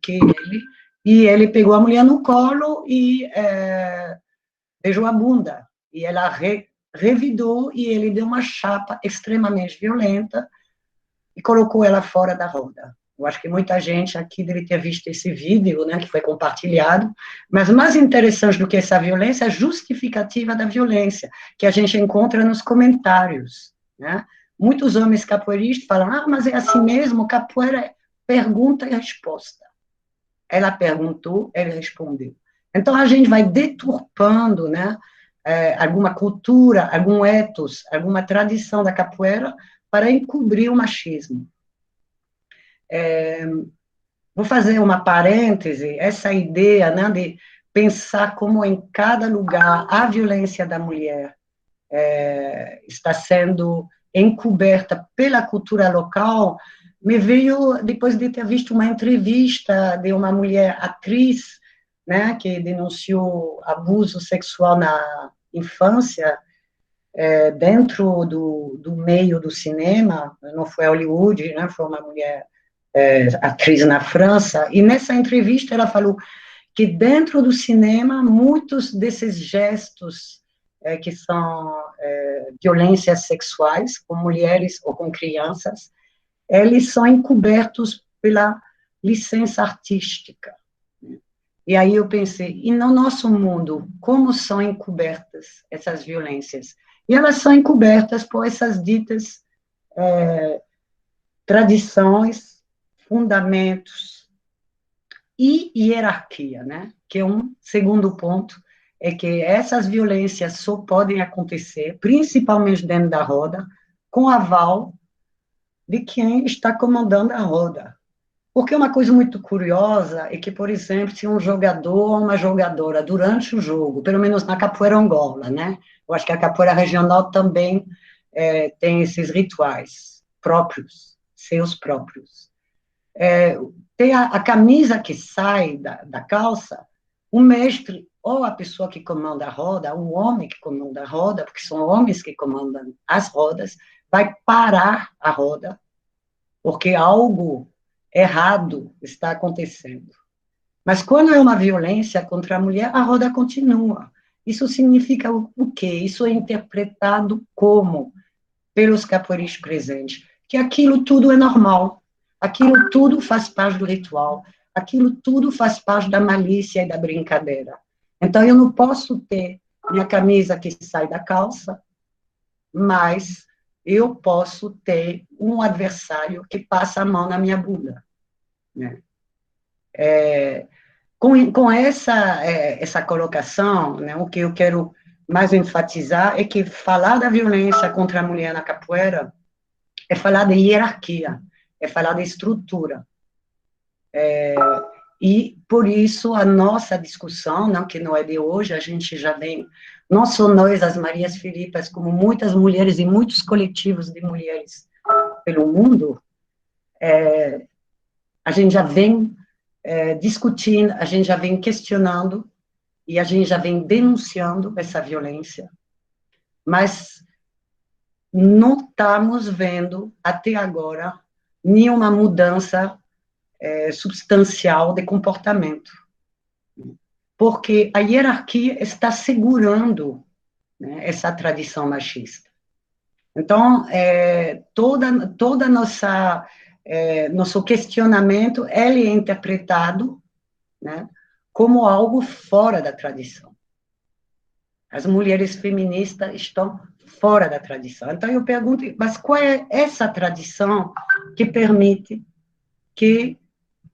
que ele, e ele pegou a mulher no colo e beijou a bunda, e ela revidou, e ele deu uma chapa extremamente violenta, e colocou ela fora da roda. Eu acho que muita gente aqui deve ter visto esse vídeo, né, que foi compartilhado, mas mais interessante do que essa violência é a justificativa da violência, que a gente encontra nos comentários, né? Muitos homens capoeiristas falam, mas é assim mesmo, capoeira é pergunta e resposta. Ela perguntou, ele respondeu. Então, a gente vai deturpando, né, alguma cultura, algum ethos, alguma tradição da capoeira para encobrir o machismo. Vou fazer uma parêntese, essa ideia, né, de pensar como em cada lugar a violência da mulher está sendo encoberta pela cultura local, me veio depois de ter visto uma entrevista de uma mulher atriz, né, que denunciou abuso sexual na infância, dentro do meio do cinema, não foi Hollywood, né, foi uma mulher atriz na França, e nessa entrevista ela falou que dentro do cinema, muitos desses gestos que são violências sexuais, com mulheres ou com crianças, eles são encobertos pela licença artística. E aí eu pensei, e no nosso mundo, como são encobertas essas violências? E elas são encobertas por essas ditas tradições, fundamentos e hierarquia, né? Que é um segundo ponto, é que essas violências só podem acontecer, principalmente dentro da roda, com aval de quem está comandando a roda. Porque uma coisa muito curiosa é que, por exemplo, se um jogador ou uma jogadora, durante o jogo, pelo menos na capoeira Angola, né? Eu acho que a capoeira regional também tem esses rituais próprios, seus próprios. Tem a camisa que sai da calça, o mestre, ou a pessoa que comanda a roda, o homem que comanda a roda, porque são homens que comandam as rodas, vai parar a roda, porque algo errado está acontecendo. Mas quando é uma violência contra a mulher, a roda continua. Isso significa o quê? Isso é interpretado como, pelos capoeiristas presentes, que aquilo tudo é normal, aquilo tudo faz parte do ritual, aquilo tudo faz parte da malícia e da brincadeira. Então, eu não posso ter minha camisa que sai da calça, mas eu posso ter um adversário que passa a mão na minha bunda. Né? Com essa colocação, né, o que eu quero mais enfatizar é que falar da violência contra a mulher na capoeira é falar de hierarquia, é falar de estrutura. E, por isso, a nossa discussão, não, que não é de hoje, a gente já vem, não só nós, as Marias Filipas, como muitas mulheres e muitos coletivos de mulheres pelo mundo, a gente já vem discutindo, a gente já vem questionando, e a gente já vem denunciando essa violência, mas não estamos vendo, até agora, nenhuma mudança substancial de comportamento. Porque a hierarquia está segurando, né, essa tradição machista. Então, toda nosso questionamento, ele é interpretado, né, como algo fora da tradição. As mulheres feministas estão fora da tradição. Então, eu pergunto, mas qual é essa tradição que permite que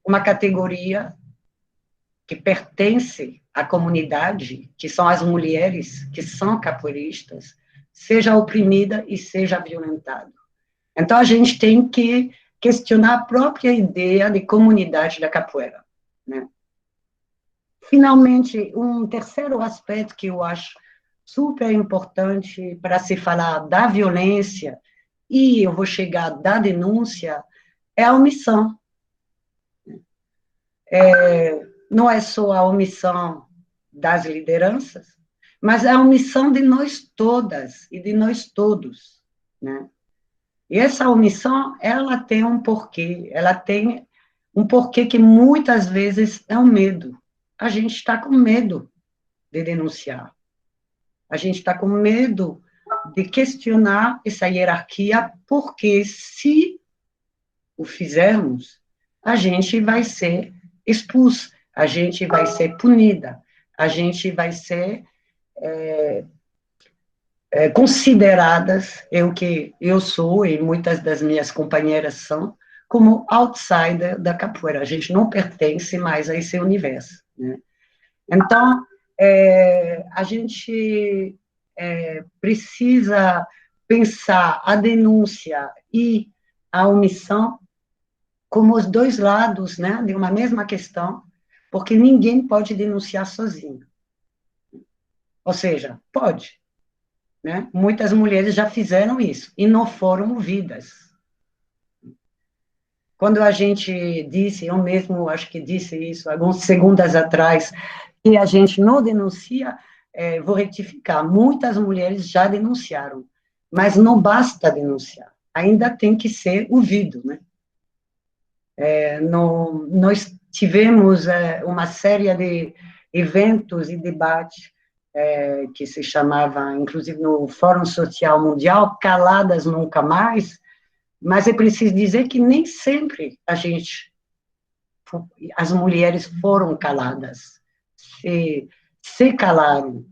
uma categoria que pertence à comunidade, que são as mulheres que são capoeiristas, seja oprimida e seja violentada? Então, a gente tem que questionar a própria ideia de comunidade da capoeira, né? Finalmente, um terceiro aspecto que eu acho super importante para se falar da violência, e eu vou chegar da denúncia, é a omissão. Não é só a omissão das lideranças, mas a omissão de nós todas e de nós todos, né? E essa omissão, ela tem um porquê, ela tem um porquê que muitas vezes é o medo. A gente está com medo de denunciar. A gente está com medo de questionar essa hierarquia, porque se o fizermos, a gente vai ser expulsa, a gente vai ser punida, a gente vai ser consideradas, eu que eu sou e muitas das minhas companheiras são, como outsider da capoeira. A gente não pertence mais a esse universo, né? Então, a gente precisa pensar a denúncia e a omissão como os dois lados, né, de uma mesma questão, porque ninguém pode denunciar sozinho. Ou seja, pode, né? Muitas mulheres já fizeram isso e não foram ouvidas. Quando a gente disse, eu mesmo acho que disse isso algumas segundas atrás, que a gente não denuncia, vou retificar, muitas mulheres já denunciaram, mas não basta denunciar, ainda tem que ser ouvido, né? Nós tivemos uma série de eventos e debates que se chamava, inclusive no Fórum Social Mundial, Caladas Nunca Mais, mas é preciso dizer que nem sempre as mulheres foram caladas, se calaram.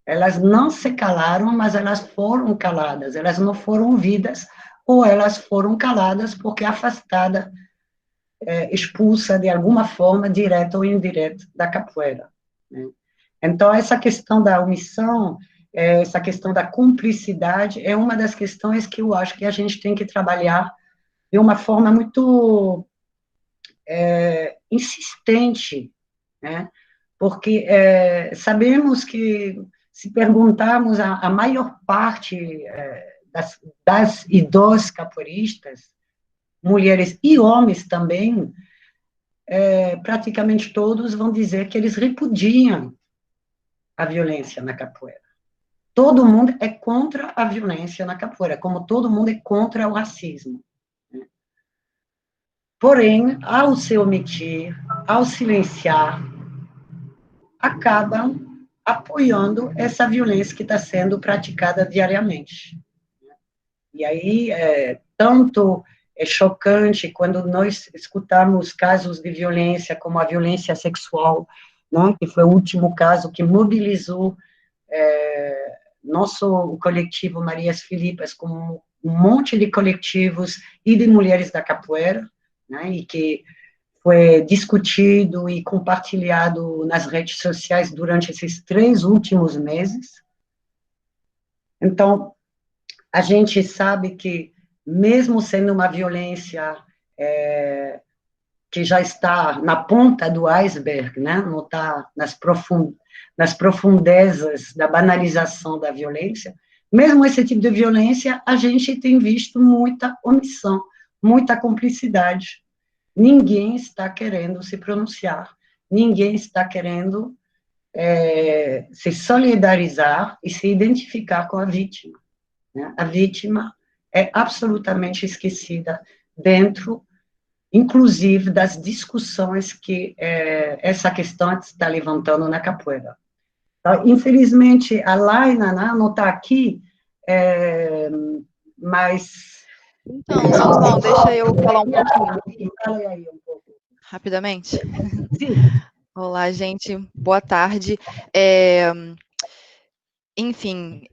Elas não se calaram, mas elas foram caladas, elas não foram ouvidas, ou elas foram caladas porque afastadas, expulsa de alguma forma, direta ou indireta, da capoeira, né? Então, essa questão da omissão, essa questão da cumplicidade, é uma das questões que eu acho que a gente tem que trabalhar de uma forma muito insistente, né? Porque sabemos que, se perguntarmos a maior parte das e dos capoeiristas, mulheres e homens também, praticamente todos vão dizer que eles repudiam a violência na capoeira. Todo mundo é contra a violência na capoeira, como todo mundo é contra o racismo. Porém, ao se omitir, ao silenciar, acabam apoiando essa violência que está sendo praticada diariamente. E aí, tanto é chocante quando nós escutamos casos de violência, como a violência sexual, né, que foi o último caso que mobilizou nosso o coletivo Marias Filipas, como um monte de coletivos e de mulheres da capoeira, né, e que foi discutido e compartilhado nas redes sociais durante esses 3 últimos meses. Então, a gente sabe que, mesmo sendo uma violência que já está na ponta do iceberg, né, não está nas profundezas da banalização da violência, mesmo esse tipo de violência, a gente tem visto muita omissão, muita cumplicidade. Ninguém está querendo se pronunciar, ninguém está querendo se solidarizar e se identificar com a vítima, né? A vítima é absolutamente esquecida dentro, inclusive, das discussões que essa questão está levantando na capoeira. Então, infelizmente, a Laina, né, não está aqui, mas... Então, Suzão, deixa eu falar um pouquinho. Fala aí um pouco. Rapidamente. Sim. Olá, gente. Boa tarde. Enfim,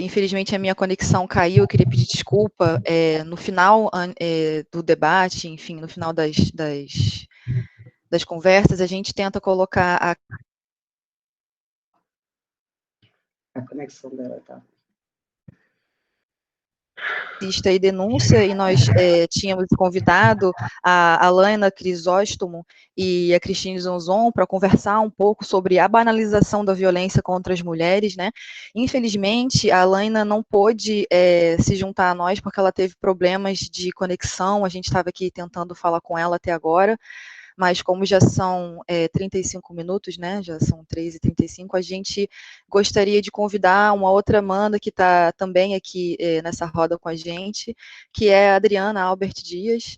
infelizmente a minha conexão caiu, eu queria pedir desculpa. No final do debate, enfim, no final das conversas, a gente tenta colocar A conexão dela tá. Lista e denúncia, e nós tínhamos convidado a Alaina Crisóstomo e a Cristine Zonzon para conversar um pouco sobre a banalização da violência contra as mulheres, né? Infelizmente, a Alaina não pôde se juntar a nós porque ela teve problemas de conexão, a gente estava aqui tentando falar com ela até agora, mas como já são 35 minutos, né, já são 3h35, a gente gostaria de convidar uma outra Amanda que está também aqui nessa roda com a gente, que é a Adriana Albert Dias.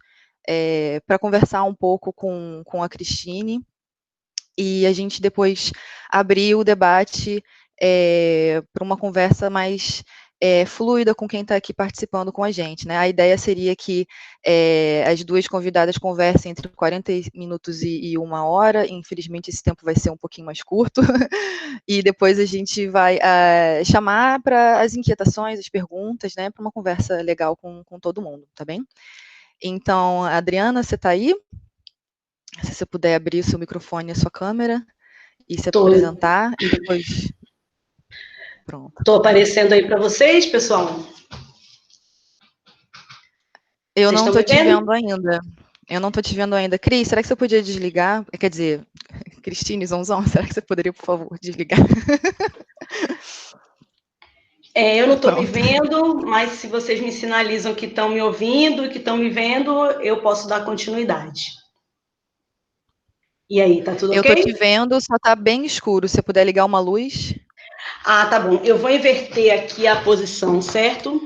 para conversar um pouco com a Cristine, e a gente depois abrir o debate para uma conversa mais fluida com quem está aqui participando com a gente, né? A ideia seria que as duas convidadas conversem entre 40 minutos e 1 hora, infelizmente esse tempo vai ser um pouquinho mais curto, e depois a gente vai chamar para as inquietações, as perguntas, né, para uma conversa legal com todo mundo, tá bem? Então, Adriana, você está aí? Se você puder abrir o seu microfone e a sua câmera e se apresentar, e depois... Pronto. Estou aparecendo aí para vocês, pessoal? Eu não estou te vendo ainda. Eu não estou te vendo ainda. Cris, será que você podia desligar? Quer dizer, Cristine Zonzon, será que você poderia, por favor, desligar? Eu não estou me vendo, mas se vocês me sinalizam que estão me ouvindo e que estão me vendo, eu posso dar continuidade. E aí, tá tudo ok? Eu estou te vendo, só está bem escuro. Se você puder ligar uma luz... Ah, tá bom. Eu vou inverter aqui a posição, certo?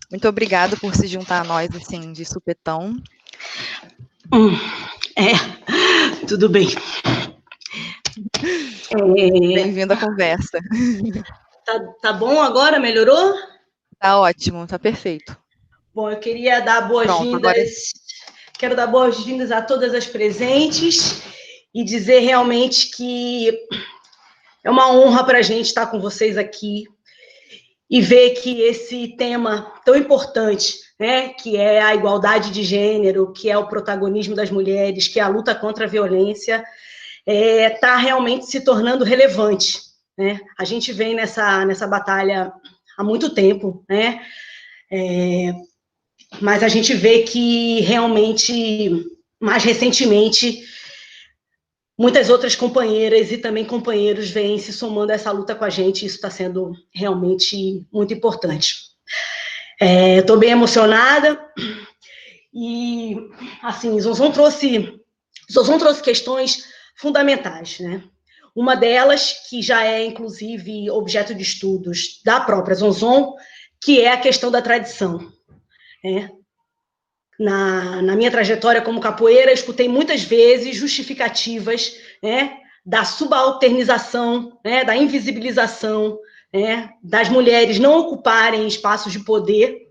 Muito obrigada por se juntar a nós, assim, de supetão. Tudo bem. Bem-vindo à conversa. Tá bom agora? Melhorou? Tá ótimo, tá perfeito. Bom, eu queria dar boas-vindas. Agora... Quero dar boas-vindas a todas as presentes e dizer realmente que é uma honra para a gente estar com vocês aqui e ver que esse tema tão importante, né, que é a igualdade de gênero, que é o protagonismo das mulheres, que é a luta contra a violência, está realmente se tornando relevante, né? A gente vem nessa batalha há muito tempo, né? Mas a gente vê que realmente, mais recentemente, muitas outras companheiras e também companheiros vêm se somando a essa luta com a gente, e isso está sendo realmente muito importante. Estou bem emocionada e, assim, Zonzon trouxe questões fundamentais, né? Uma delas, que já é, inclusive, objeto de estudos da própria Zonzon, que é a questão da tradição. Na minha trajetória como capoeira, escutei muitas vezes justificativas, né, da subalternização, né, da invisibilização, né, das mulheres não ocuparem espaços de poder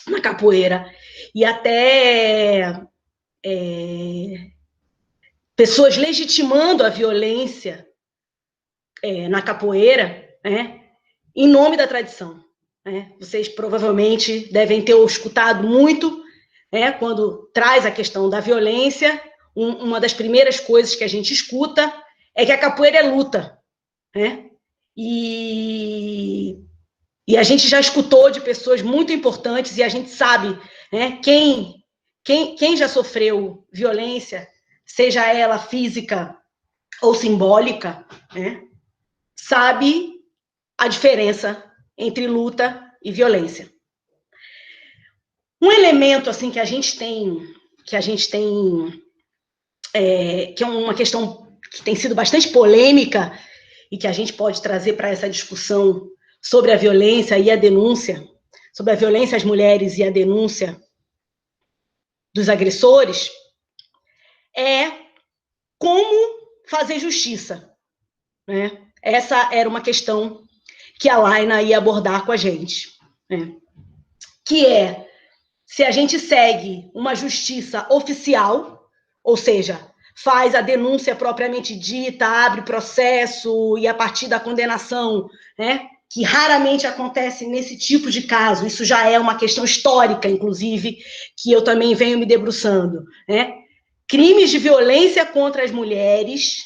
na capoeira, e até pessoas legitimando a violência na capoeira, né, em nome da tradição. Né? Vocês provavelmente devem ter escutado muito, quando traz a questão da violência, uma das primeiras coisas que a gente escuta é que a capoeira é luta. Né? E a gente já escutou de pessoas muito importantes, e a gente sabe, né, quem já sofreu violência, seja ela física ou simbólica, né, sabe a diferença entre luta e violência. Um elemento assim que a gente tem, que é uma questão que tem sido bastante polêmica e que a gente pode trazer para essa discussão sobre a violência e a denúncia, sobre a violência às mulheres e a denúncia dos agressores, é como fazer justiça. Né? Essa era uma questão que a Laina ia abordar com a gente. Né? Que é, se a gente segue uma justiça oficial, ou seja, faz a denúncia propriamente dita, abre processo e a partir da condenação, né, que raramente acontece nesse tipo de caso, isso já é uma questão histórica, inclusive, que eu também venho me debruçando, né? Crimes de violência contra as mulheres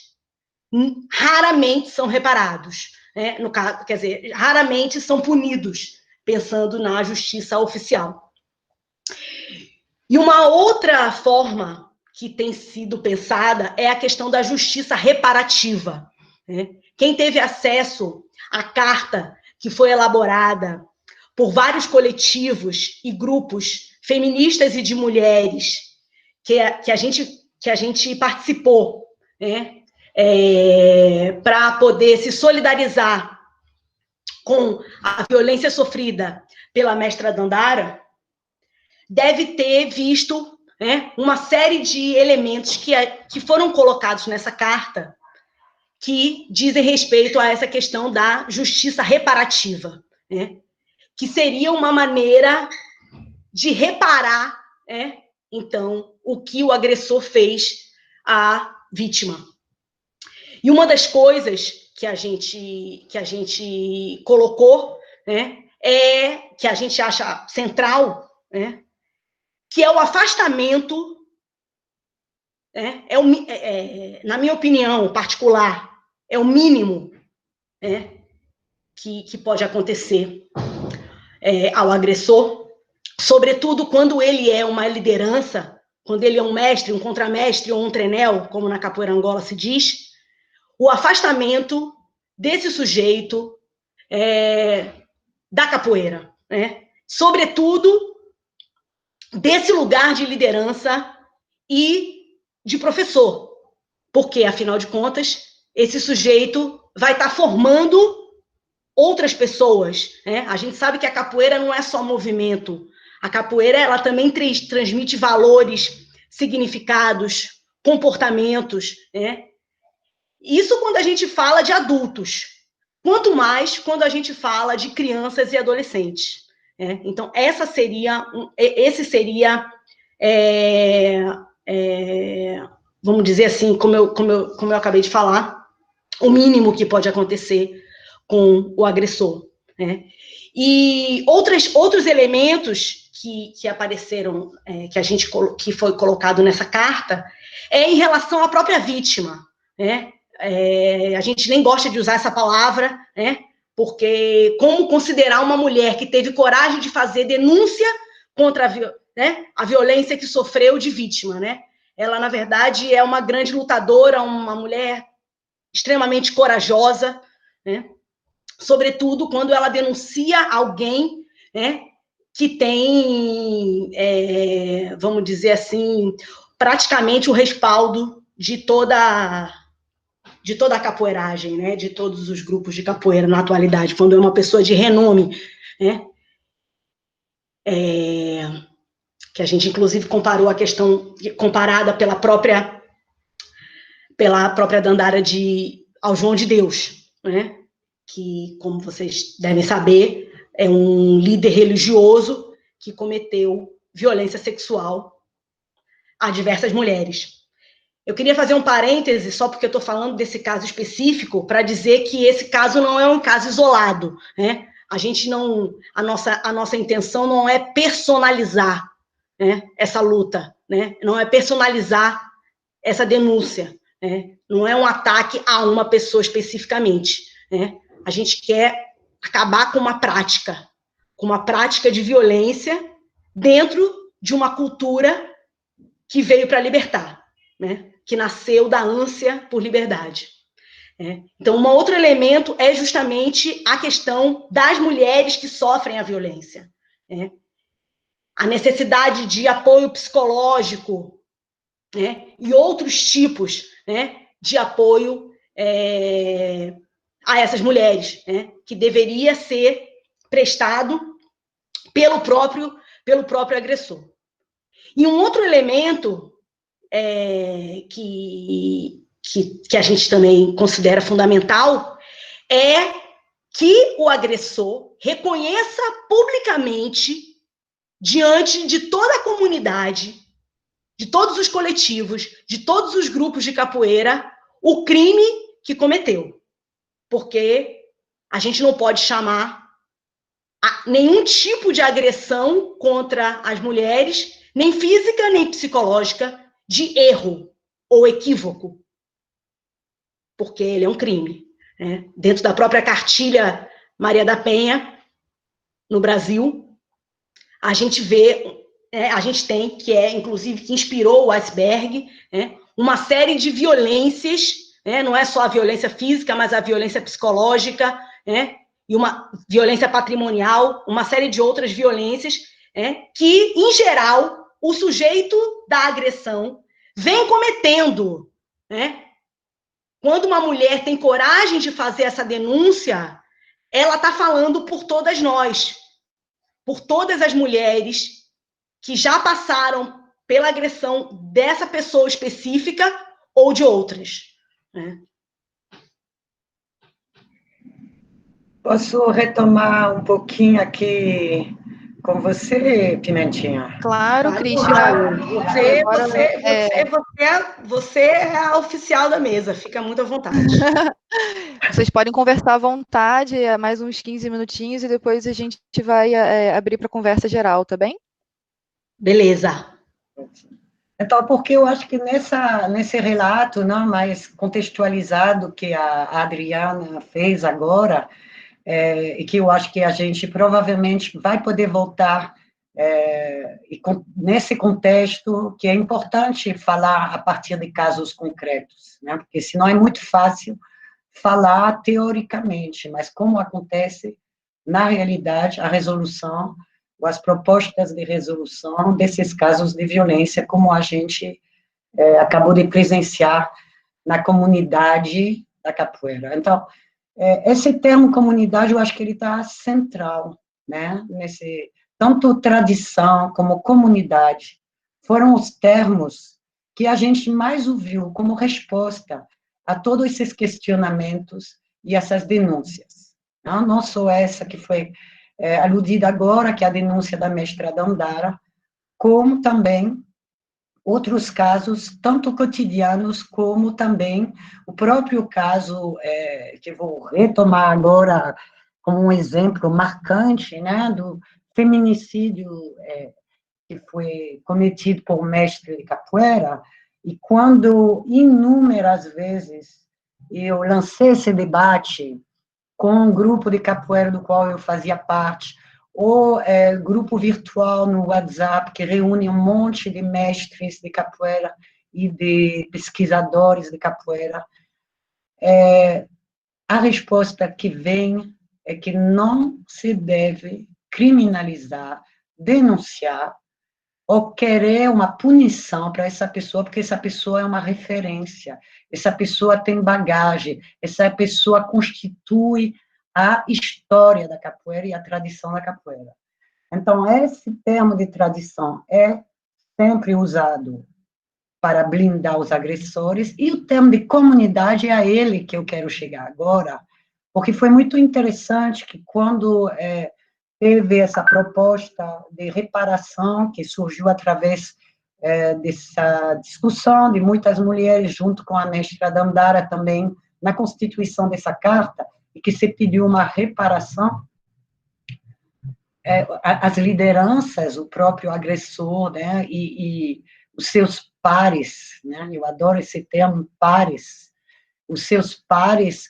raramente são reparados, né? No caso, quer dizer, raramente são punidos, pensando na justiça oficial. E uma outra forma que tem sido pensada é a questão da justiça reparativa. Né? Quem teve acesso à carta que foi elaborada por vários coletivos e grupos feministas e de mulheres que a gente participou, né? Para poder se solidarizar com a violência sofrida pela mestra Dandara, deve ter visto, né, uma série de elementos que foram colocados nessa carta que dizem respeito a essa questão da justiça reparativa, né, que seria uma maneira de reparar, né, então, o que o agressor fez à vítima. E uma das coisas que a gente colocou, né, que a gente acha central, né, que é o afastamento, né, na minha opinião particular, é o mínimo, né, que pode acontecer ao agressor, sobretudo quando ele é uma liderança, quando ele é um mestre, um contramestre ou um trenel, como na capoeira Angola se diz, o afastamento desse sujeito da capoeira, né? Sobretudo desse lugar de liderança e de professor, porque, afinal de contas, esse sujeito vai estar formando outras pessoas, né? A gente sabe que a capoeira não é só movimento, a capoeira ela também transmite valores, significados, comportamentos, né? Isso quando a gente fala de adultos, quanto mais quando a gente fala de crianças e adolescentes, né? Então, esse seria, vamos dizer assim, como eu acabei de falar, o mínimo que pode acontecer com o agressor, né? E outros elementos que apareceram, que foi colocado nessa carta, em relação à própria vítima, né? A gente nem gosta de usar essa palavra, né? Porque como considerar uma mulher que teve coragem de fazer denúncia contra a violência que sofreu de vítima, né? Ela, na verdade, é uma grande lutadora, uma mulher extremamente corajosa, né? Sobretudo quando ela denuncia alguém, né, que tem, vamos dizer assim, praticamente o respaldo de toda a capoeiragem, né, de todos os grupos de capoeira na atualidade, quando é uma pessoa de renome, né, que a gente, inclusive, comparou a questão, comparada pela própria Dandara ao João de Deus, né, que, como vocês devem saber, é um líder religioso que cometeu violência sexual a diversas mulheres. Eu queria fazer um parêntese, só porque eu estou falando desse caso específico, para dizer que esse caso não é um caso isolado, né? A nossa intenção não é personalizar, né, essa luta, né? Não é personalizar essa denúncia, né? Não é um ataque a uma pessoa especificamente, né? A gente quer acabar com uma prática de violência dentro de uma cultura que veio para libertar, né? Que nasceu da ânsia por liberdade. Então, um outro elemento é justamente a questão das mulheres que sofrem a violência, né? A necessidade de apoio psicológico, né? E outros tipos, né, de apoio a essas mulheres, né, que deveria ser prestado pelo próprio agressor. E um outro elemento que a gente também considera fundamental é que o agressor reconheça publicamente, diante de toda a comunidade, de todos os coletivos, de todos os grupos de capoeira, o crime que cometeu. Porque a gente não pode chamar nenhum tipo de agressão contra as mulheres, nem física, nem psicológica, de erro ou equívoco. Porque ele é um crime, né? Dentro da própria cartilha Maria da Penha, no Brasil, a gente tem, que inclusive, que inspirou o Iceberg, né, uma série de violências, né, não é só a violência física, mas a violência psicológica, né, e uma violência patrimonial, uma série de outras violências, que, em geral, o sujeito da agressão vem cometendo, né? Quando uma mulher tem coragem de fazer essa denúncia, ela está falando por todas nós. por todas as mulheres que já passaram pela agressão dessa pessoa específica ou de outras, né? Posso retomar um pouquinho aqui com você, Pimentinha? Claro, Cristian. Claro. Agora, Você é a oficial da mesa, fica muito à vontade. vocês podem conversar à vontade, mais uns 15 minutinhos, e depois a gente vai abrir para conversa geral, tá bem? Beleza. Então, porque eu acho que nesse relato, não, mais contextualizado que a Adriana fez agora, e que eu acho que a gente provavelmente vai poder voltar nesse contexto, que é importante falar a partir de casos concretos, né? Porque senão é muito fácil falar teoricamente, mas como acontece na realidade a resolução, ou as propostas de resolução desses casos de violência, como a gente acabou de presenciar na comunidade da capoeira. Então, esse termo comunidade, eu acho que ele está central, né, nesse, tanto tradição como comunidade, foram os termos que a gente mais ouviu como resposta a todos esses questionamentos e essas denúncias. Não só essa que foi aludida agora, que é a denúncia da mestra Dandara, como também outros casos, tanto cotidianos como também o próprio caso, que vou retomar agora como um exemplo marcante, né, do feminicídio que foi cometido por um mestre de capoeira, e quando inúmeras vezes eu lancei esse debate com um grupo de capoeira do qual eu fazia parte, ou grupo virtual no WhatsApp, que reúne um monte de mestres de capoeira e de pesquisadores de capoeira, a resposta que vem é que não se deve criminalizar, denunciar, ou querer uma punição para essa pessoa, porque essa pessoa é uma referência, essa pessoa tem bagagem, essa pessoa constitui a história da capoeira e a tradição da capoeira. Então, esse termo de tradição é sempre usado para blindar os agressores, e o termo de comunidade é a ele que eu quero chegar agora, porque foi muito interessante que quando teve essa proposta de reparação, que surgiu através dessa discussão de muitas mulheres, junto com a mestra Dandara também, na constituição dessa carta, e que se pediu uma reparação, as lideranças, o próprio agressor, né, e os seus pares, né, eu adoro esse termo, pares, os seus pares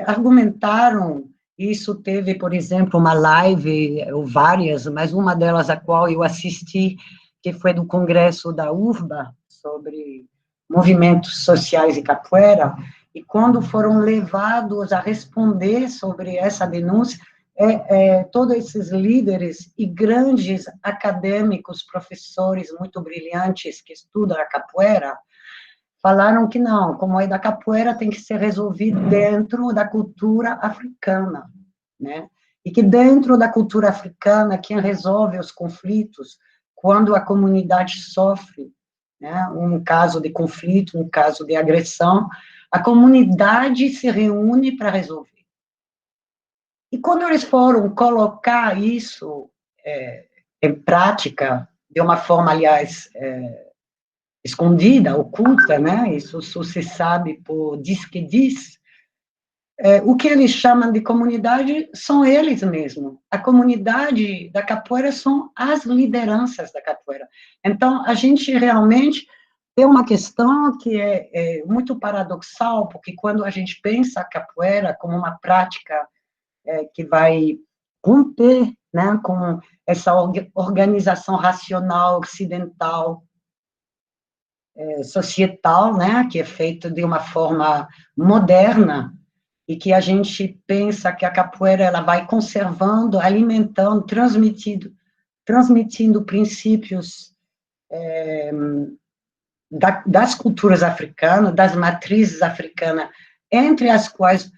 argumentaram. Isso teve, por exemplo, uma live, ou várias, mas uma delas a qual eu assisti, que foi do Congresso da UFBA, sobre movimentos sociais e capoeira, e quando foram levados a responder sobre essa denúncia, todos esses líderes e grandes acadêmicos, professores muito brilhantes que estudam a capoeira, falaram que não, como é da capoeira, tem que ser resolvido dentro da cultura africana, né? E que dentro da cultura africana, quem resolve os conflitos, quando a comunidade sofre, né, um caso de conflito, um caso de agressão, a comunidade se reúne para resolver. E quando eles foram colocar isso em prática, de uma forma, aliás, escondida, oculta, né? Isso só se sabe por diz que diz. O que eles chamam de comunidade são eles mesmos. A comunidade da capoeira são as lideranças da capoeira. Então, a gente realmente tem uma questão que é muito paradoxal, porque quando a gente pensa a capoeira como uma prática que vai romper, né, com essa organização racional ocidental, societal, né, que é feito de uma forma moderna, e que a gente pensa que a capoeira ela vai conservando, alimentando, transmitindo princípios das culturas africanas, das matrizes africanas, entre as quais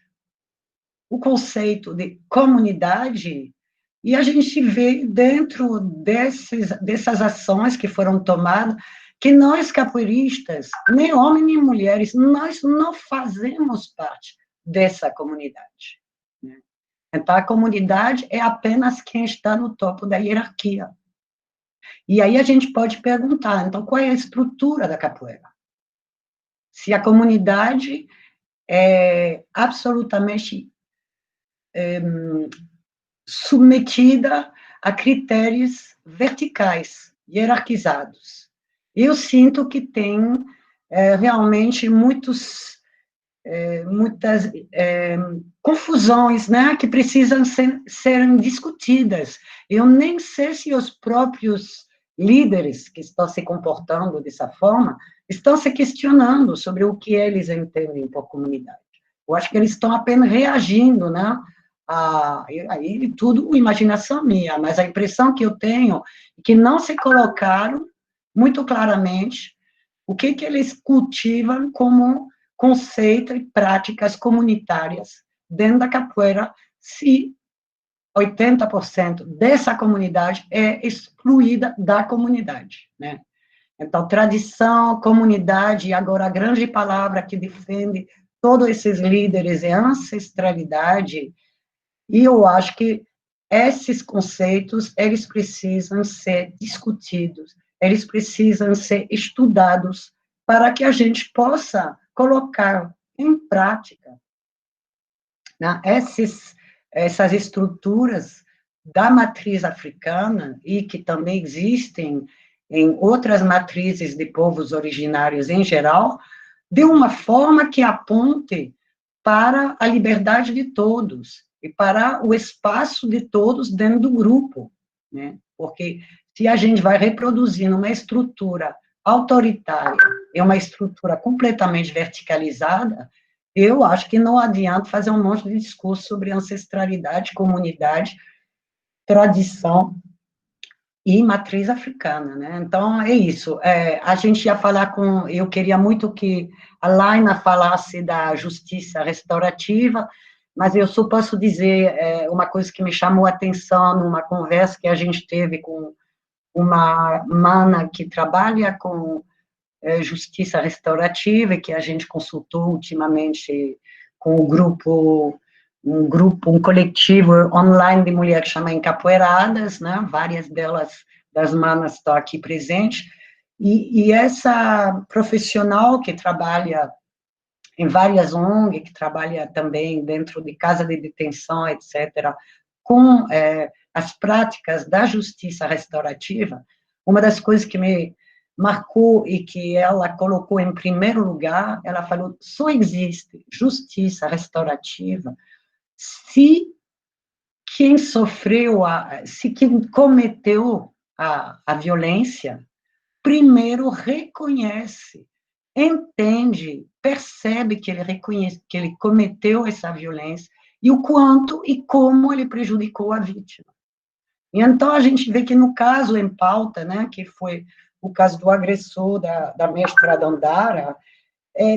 o conceito de comunidade E a gente vê dentro dessas ações que foram tomadas, que nós capoeiristas, nem homens nem mulheres, nós não fazemos parte dessa comunidade, né? Então, a comunidade é apenas quem está no topo da hierarquia. E aí a gente pode perguntar, então, qual é a estrutura da capoeira? Se a comunidade é absolutamente submetida a critérios verticais, hierarquizados. Eu sinto que tem realmente muitas confusões, né, que precisam serem discutidas. Eu nem sei se os próprios líderes que estão se comportando dessa forma estão se questionando sobre o que eles entendem por comunidade. Eu acho que eles estão apenas reagindo, né? Aí tudo imaginação minha, mas a impressão que eu tenho é que não se colocaram muito claramente o que eles cultivam como conceito e práticas comunitárias dentro da capoeira, se 80% dessa comunidade é excluída da comunidade, né? Então, tradição, comunidade, e agora a grande palavra que defende todos esses líderes é ancestralidade, e eu acho que esses conceitos, eles precisam ser discutidos, eles precisam ser estudados para que a gente possa colocar em prática, né, essas estruturas da matriz africana e que também existem em outras matrizes de povos originários em geral, de uma forma que aponte para a liberdade de todos e para o espaço de todos dentro do grupo, né? Porque se a gente vai reproduzindo uma estrutura autoritária e uma estrutura completamente verticalizada, eu acho que não adianta fazer um monte de discurso sobre ancestralidade, comunidade, tradição e matriz africana, né? Então, é isso. A gente ia falar eu queria muito que a Laina falasse da justiça restaurativa, mas eu só posso dizer uma coisa que me chamou a atenção numa conversa que a gente teve com uma mana que trabalha com justiça restaurativa, que a gente consultou ultimamente com um coletivo online de mulheres que chama Encapoeiradas, né? Várias das manas estão aqui presentes, e essa profissional que trabalha em várias ONG, que trabalha também dentro de casa de detenção, etc., com as práticas da justiça restaurativa, uma das coisas que me marcou e que ela colocou em primeiro lugar, ela falou, só existe justiça restaurativa se se quem cometeu a violência, primeiro reconhece, entende, percebe que que ele cometeu essa violência e o quanto e como ele prejudicou a vítima. E então a gente vê que no caso em pauta, né, que foi o caso do agressor da mestra Dandara,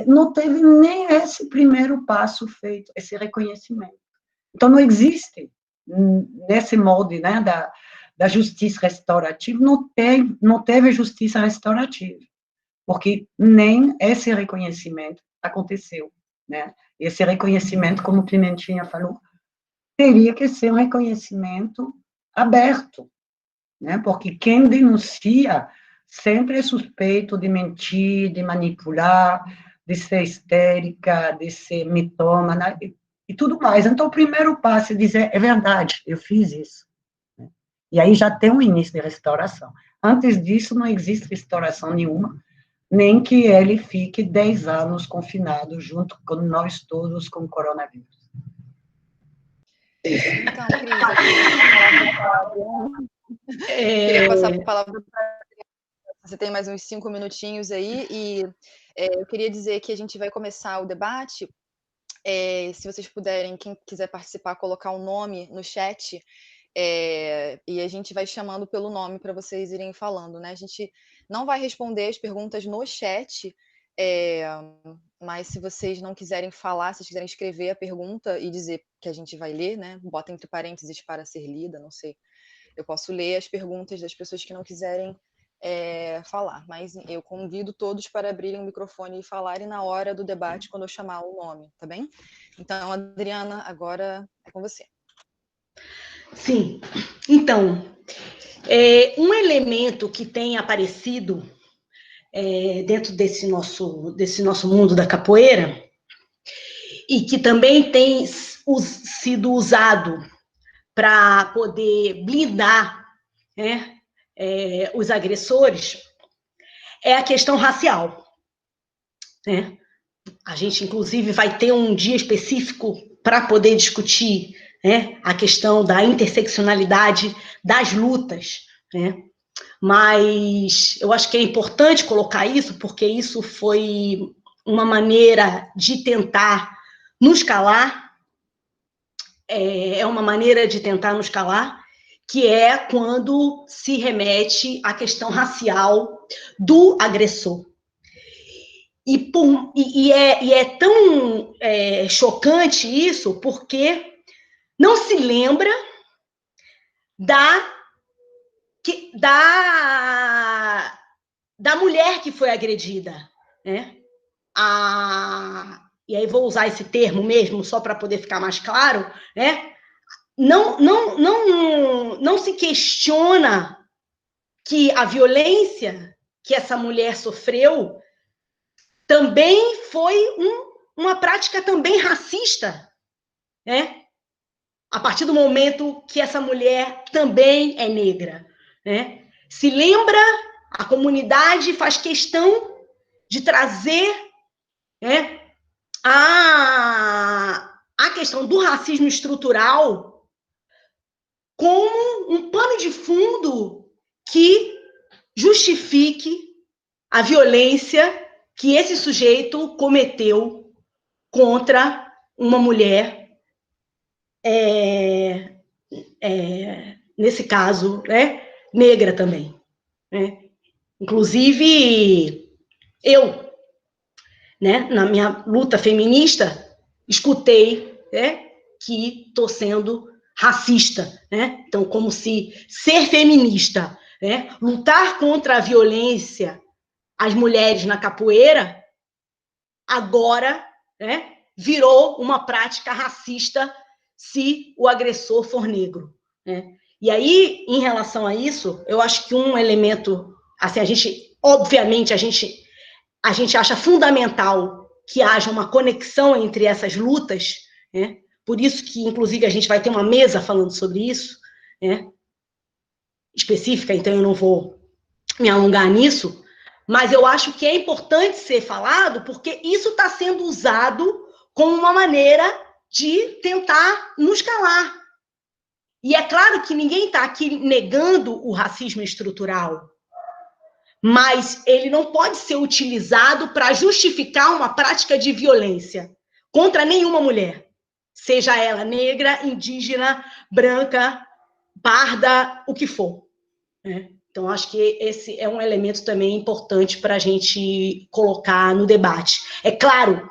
não teve nem esse primeiro passo feito, esse reconhecimento. Então não existe nesse molde, né, da justiça restaurativa, não teve justiça restaurativa, porque nem esse reconhecimento aconteceu, né? Esse reconhecimento, como Pimentinha falou, teria que ser um reconhecimento aberto, né? Porque quem denuncia sempre é suspeito de mentir, de manipular, de ser histérica, de ser mitômana e tudo mais. Então, o primeiro passo é dizer, é verdade, eu fiz isso. E aí já tem um início de restauração. Antes disso, não existe restauração nenhuma, nem que ele fique 10 anos confinado junto com nós todos com o coronavírus. Então, Cris, queria passar a palavra para você. Tem mais uns 5 minutinhos aí, e eu queria dizer que a gente vai começar o debate. Se vocês puderem, quem quiser participar, colocar um nome no chat, e a gente vai chamando pelo nome para vocês irem falando, né? A gente não vai responder as perguntas no chat, Mas se vocês não quiserem falar, se vocês quiserem escrever a pergunta e dizer que a gente vai ler, né? Bota entre parênteses para ser lida, não sei. Eu posso ler as perguntas das pessoas que não quiserem falar, mas eu convido todos para abrirem o microfone e falarem na hora do debate, quando eu chamar o nome, tá bem? Então, Adriana, agora é com você. Sim. Então, um elemento que tem aparecido dentro desse nosso mundo da capoeira e que também tem sido usado para poder blindar, né, os agressores, é a questão racial, né? A gente, inclusive, vai ter um dia específico para poder discutir, né, a questão da interseccionalidade das lutas, né? Mas eu acho que é importante colocar isso, porque isso foi uma maneira de tentar nos calar, uma maneira de tentar nos calar, que é quando se remete à questão racial do agressor. E é tão chocante isso, porque não se lembra da mulher que foi agredida, né? E aí vou usar esse termo mesmo, só para poder ficar mais claro, né? Não se questiona que a violência que essa mulher sofreu também foi uma prática também racista, né? A partir do momento que essa mulher também é negra, né? Se lembra, a comunidade faz questão de trazer, né, a questão do racismo estrutural como um pano de fundo que justifique a violência que esse sujeito cometeu contra uma mulher, nesse caso, né, negra também, né? Inclusive, eu, né, na minha luta feminista, escutei, né, que estou sendo racista, né? Então, como se ser feminista, né, lutar contra a violência às mulheres na capoeira, agora, né, virou uma prática racista se o agressor for negro, né? E aí, em relação a isso, eu acho que um elemento, assim, obviamente, a gente acha fundamental que haja uma conexão entre essas lutas, né? Por isso que, inclusive, a gente vai ter uma mesa falando sobre isso, né, específica, então eu não vou me alongar nisso, mas eu acho que é importante ser falado, porque isso está sendo usado como uma maneira de tentar nos calar. E é claro que ninguém está aqui negando o racismo estrutural, mas ele não pode ser utilizado para justificar uma prática de violência contra nenhuma mulher, seja ela negra, indígena, branca, parda, o que for, né? Então, acho que esse é um elemento também importante para a gente colocar no debate. É claro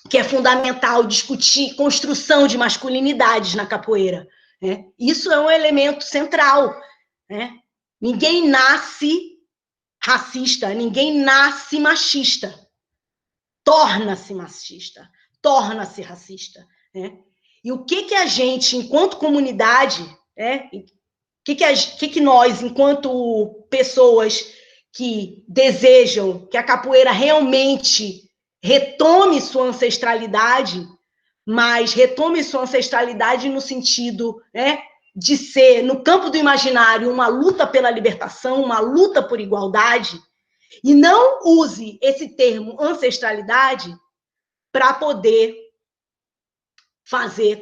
que é fundamental discutir construção de masculinidades na capoeira, né? Isso é um elemento central, né? Ninguém nasce racista, ninguém nasce machista. Torna-se machista, torna-se racista, né? E o que a gente, enquanto comunidade, né, que nós, enquanto pessoas que desejam que a capoeira realmente retome sua ancestralidade, mas retome sua ancestralidade no sentido, né, de ser, no campo do imaginário, uma luta pela libertação, uma luta por igualdade, e não use esse termo ancestralidade para poder fazer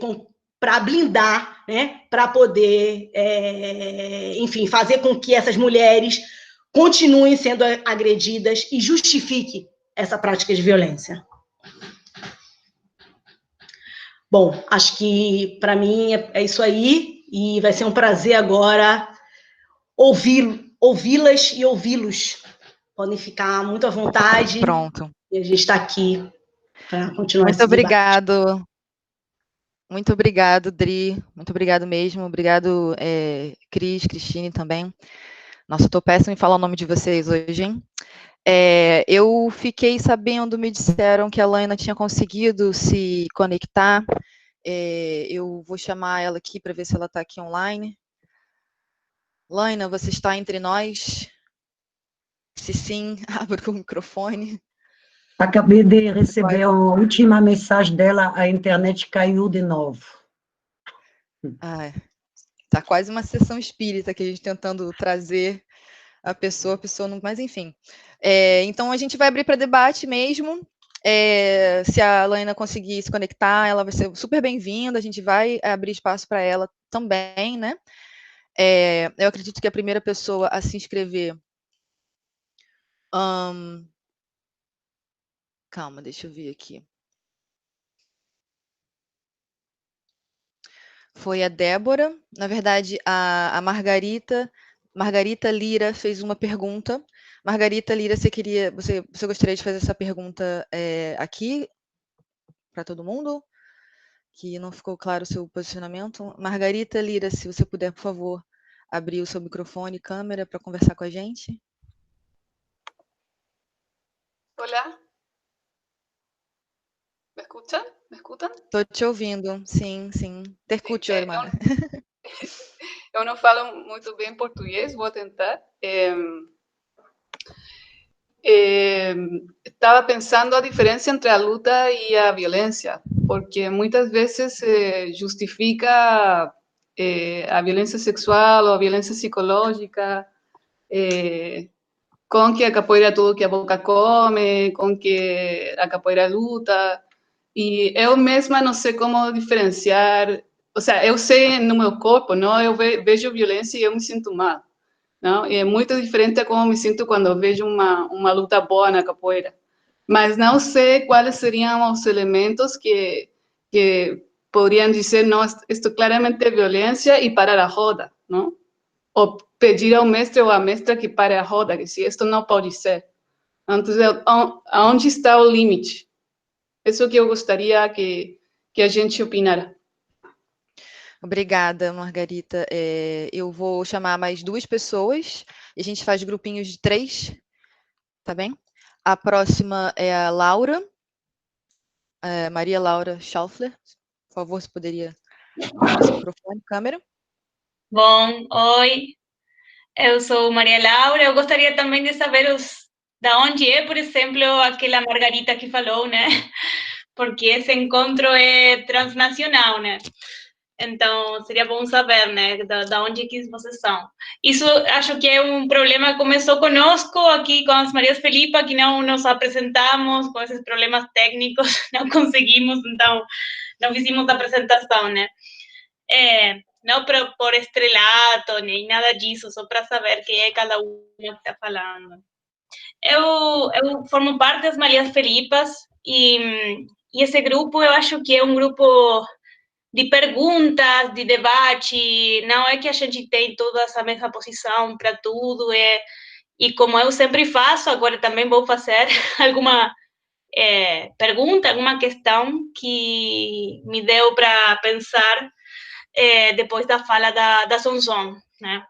para blindar, né, para poder, enfim, fazer com que essas mulheres continuem sendo agredidas e justifique essa prática de violência. Bom, acho que para mim é isso aí, e vai ser um prazer agora ouvi-las e ouvi-los podem ficar muito à vontade. Pronto. E a gente está aqui para continuar esse Muito debate. obrigado. Muito obrigado, Dri. Muito obrigado mesmo. Obrigado, Cris, Cristine também. Nossa, eu tô péssima em falar o nome de vocês hoje, hein? Eu fiquei sabendo, me disseram que a Laina tinha conseguido se conectar. Eu vou chamar ela aqui para ver se ela está aqui online. Laina, você está entre nós? Se sim, abra o microfone. Acabei de receber a última mensagem dela, a internet caiu de novo. Tá quase uma sessão espírita que a gente tentando trazer a pessoa não... Mas, enfim. Então, a gente vai abrir para debate mesmo. Se a Laina conseguir se conectar, ela vai ser super bem-vinda. A gente vai abrir espaço para ela também, né? Eu acredito que a primeira pessoa a se inscrever... Calma, deixa eu ver aqui. Foi a Débora. Na verdade, a Margarita Lira fez uma pergunta. Margarita Lira, você gostaria de fazer essa pergunta aqui para todo mundo? Que não ficou claro o seu posicionamento. Margarita Lira, se você puder, por favor, abrir o seu microfone e câmera para conversar com a gente. Olá. ¿Me escuchan? ¿Me escutam? Estou te ouvindo, sim, sim. Te escucho, hermana. Eu não falo muito bem português, vou tentar. Estava pensando a diferença entre a luta e a violência, porque muitas vezes se justifica a violência sexual ou a violência psicológica com que a capoeira é tudo que a boca come, com que a capoeira é luta. E eu mesma não sei como diferenciar. Ou seja, eu sei no meu corpo, não? Eu vejo violência e eu me sinto mal, não? E é muito diferente a como me sinto quando eu vejo uma luta boa na capoeira. Mas não sei quais seriam os elementos que poderiam dizer, não, isto claramente é violência e parar a roda, não? Ou pedir ao mestre ou à mestra que pare a roda, que se isto não pode ser. Então, aonde está o limite? Isso que eu gostaria que a gente opinara. Obrigada, Margarita. Eu vou chamar mais 2 pessoas e a gente faz grupinhos de 3, tá bem? A próxima é a Laura, Maria Laura Schaufler. Por favor, você poderia abrir seu microfone, câmera? Bom, oi, eu sou Maria Laura. Eu gostaria também de saber da onde é, por exemplo, aquela Margarita que falou, né? Porque esse encontro é transnacional, né? Então, seria bom saber, né, da onde que vocês são. Isso, acho que é um problema que começou conosco aqui com as Marias Felipa, que não nos apresentamos, com esses problemas técnicos, não conseguimos, então, não fizemos a apresentação, né? Não por estrelato, nem nada disso, só para saber quem é cada uma que está falando. Eu formo parte das Marias Felipas e esse grupo, eu acho que é um grupo de perguntas, de debate, não é que a gente tem toda essa mesma posição para tudo, e como eu sempre faço, agora também vou fazer alguma pergunta, alguma questão que me deu para pensar depois da fala da Sonson, né?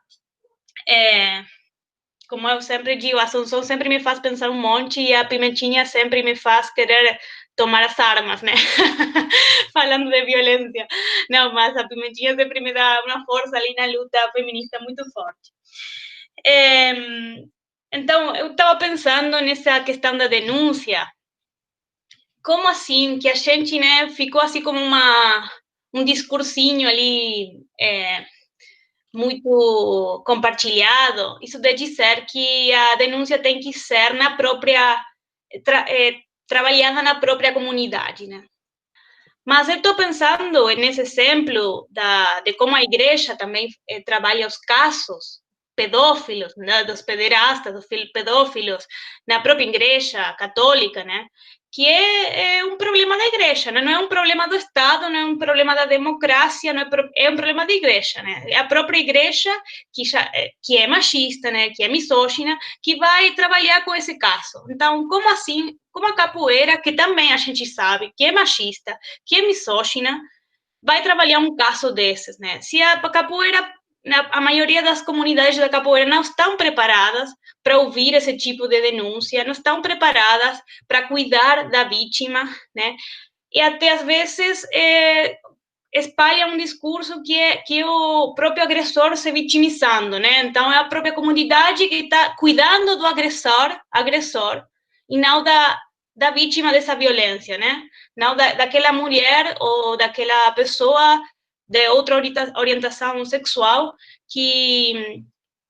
Como eu sempre digo, a Sonson sempre me faz pensar um monte e a Pimentinha sempre me faz querer tomar as armas, né? Falando de violência. Não, mas a Pimentinha sempre me dá uma força ali na luta feminista muito forte. Então, eu estava pensando nessa questão da denúncia. Como assim que a gente, né, ficou assim como um discursinho ali muito compartilhado, isso de dizer que a denúncia tem que ser na própria, trabalhada na própria comunidade, né? Mas eu estou pensando nesse exemplo de como a igreja também trabalha os casos, pedófilos, né, dos pederastas, dos pedófilos, na própria igreja católica, né? Que é um problema da igreja, né? Não é um problema do Estado, não é um problema da democracia, não é um problema da igreja, né? É a própria igreja que é machista, né? Que é misógina, que vai trabalhar com esse caso. Então, como assim? Como a capoeira, que também a gente sabe que é machista, que é misógina, vai trabalhar um caso desses, né? Se a capoeira, a maioria das comunidades da capoeira não estão preparadas para ouvir esse tipo de denúncia, não estão preparadas para cuidar da vítima, né? E até às vezes espalha um discurso que é o próprio agressor se vitimizando, né? Então é a própria comunidade que está cuidando do agressor, e não da vítima dessa violência, né? Não daquela mulher ou daquela pessoa de outra orientação sexual que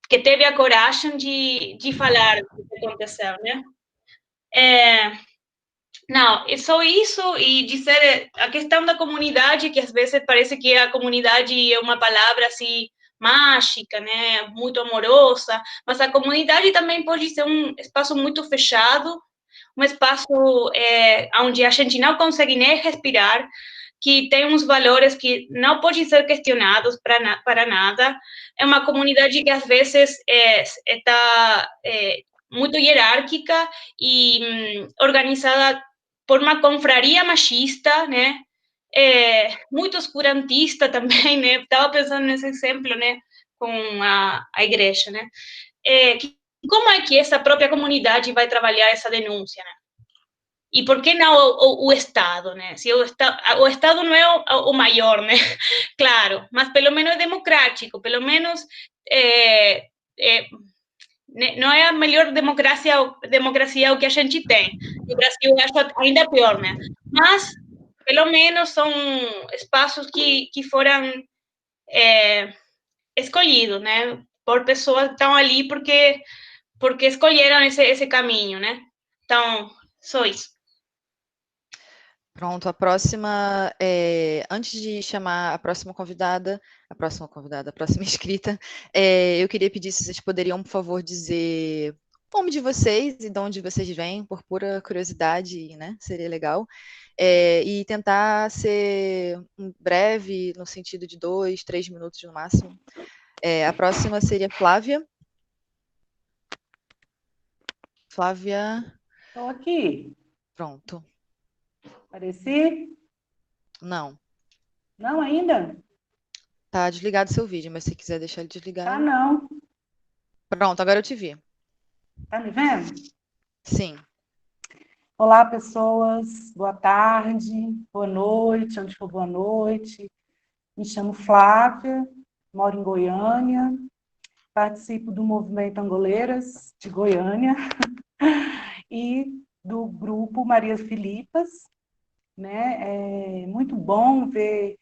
teve a coragem de falar o que aconteceu, né? Não, é só isso, e dizer a questão da comunidade, que às vezes parece que a comunidade é uma palavra assim mágica, né, muito amorosa, mas a comunidade também pode ser um espaço muito fechado, um espaço onde a gente não consegue nem respirar, que tem uns valores que não podem ser questionados para nada. É uma comunidade que às vezes está muito hierárquica e organizada por uma confraria machista, né? Muito oscurantista também, né? Estava pensando nesse exemplo, né? Com a igreja, né? Como é que essa própria comunidade vai trabalhar essa denúncia, né? E por que não o Estado, né? Se o Estado não é o maior, né? Claro, mas pelo menos é democrático, pelo menos não é a melhor democracia o que a gente tem. No Brasil, eu acho ainda pior, né? Mas, pelo menos, são espaços que foram escolhidos, né? Por pessoas que estão ali porque escolheram esse caminho, né? Então, só isso. Pronto, a próxima, antes de chamar a próxima inscrita, eu queria pedir se vocês poderiam, por favor, dizer o nome de vocês e de onde vocês vêm, por pura curiosidade, né? Seria legal. E tentar ser breve, no sentido de 2, 3 minutos no máximo. A próxima seria Flávia. Flávia. Estou aqui. Pronto. Apareci? Não. Não ainda? Tá desligado seu vídeo, mas se quiser deixar ele desligado. Tá não. Pronto, agora eu te vi. Tá me vendo? Sim. Olá, pessoas. Boa tarde, boa noite, onde for boa noite. Me chamo Flávia, moro em Goiânia, participo do Movimento Angoleiras de Goiânia e do grupo Maria Filipas, né? É muito bom ver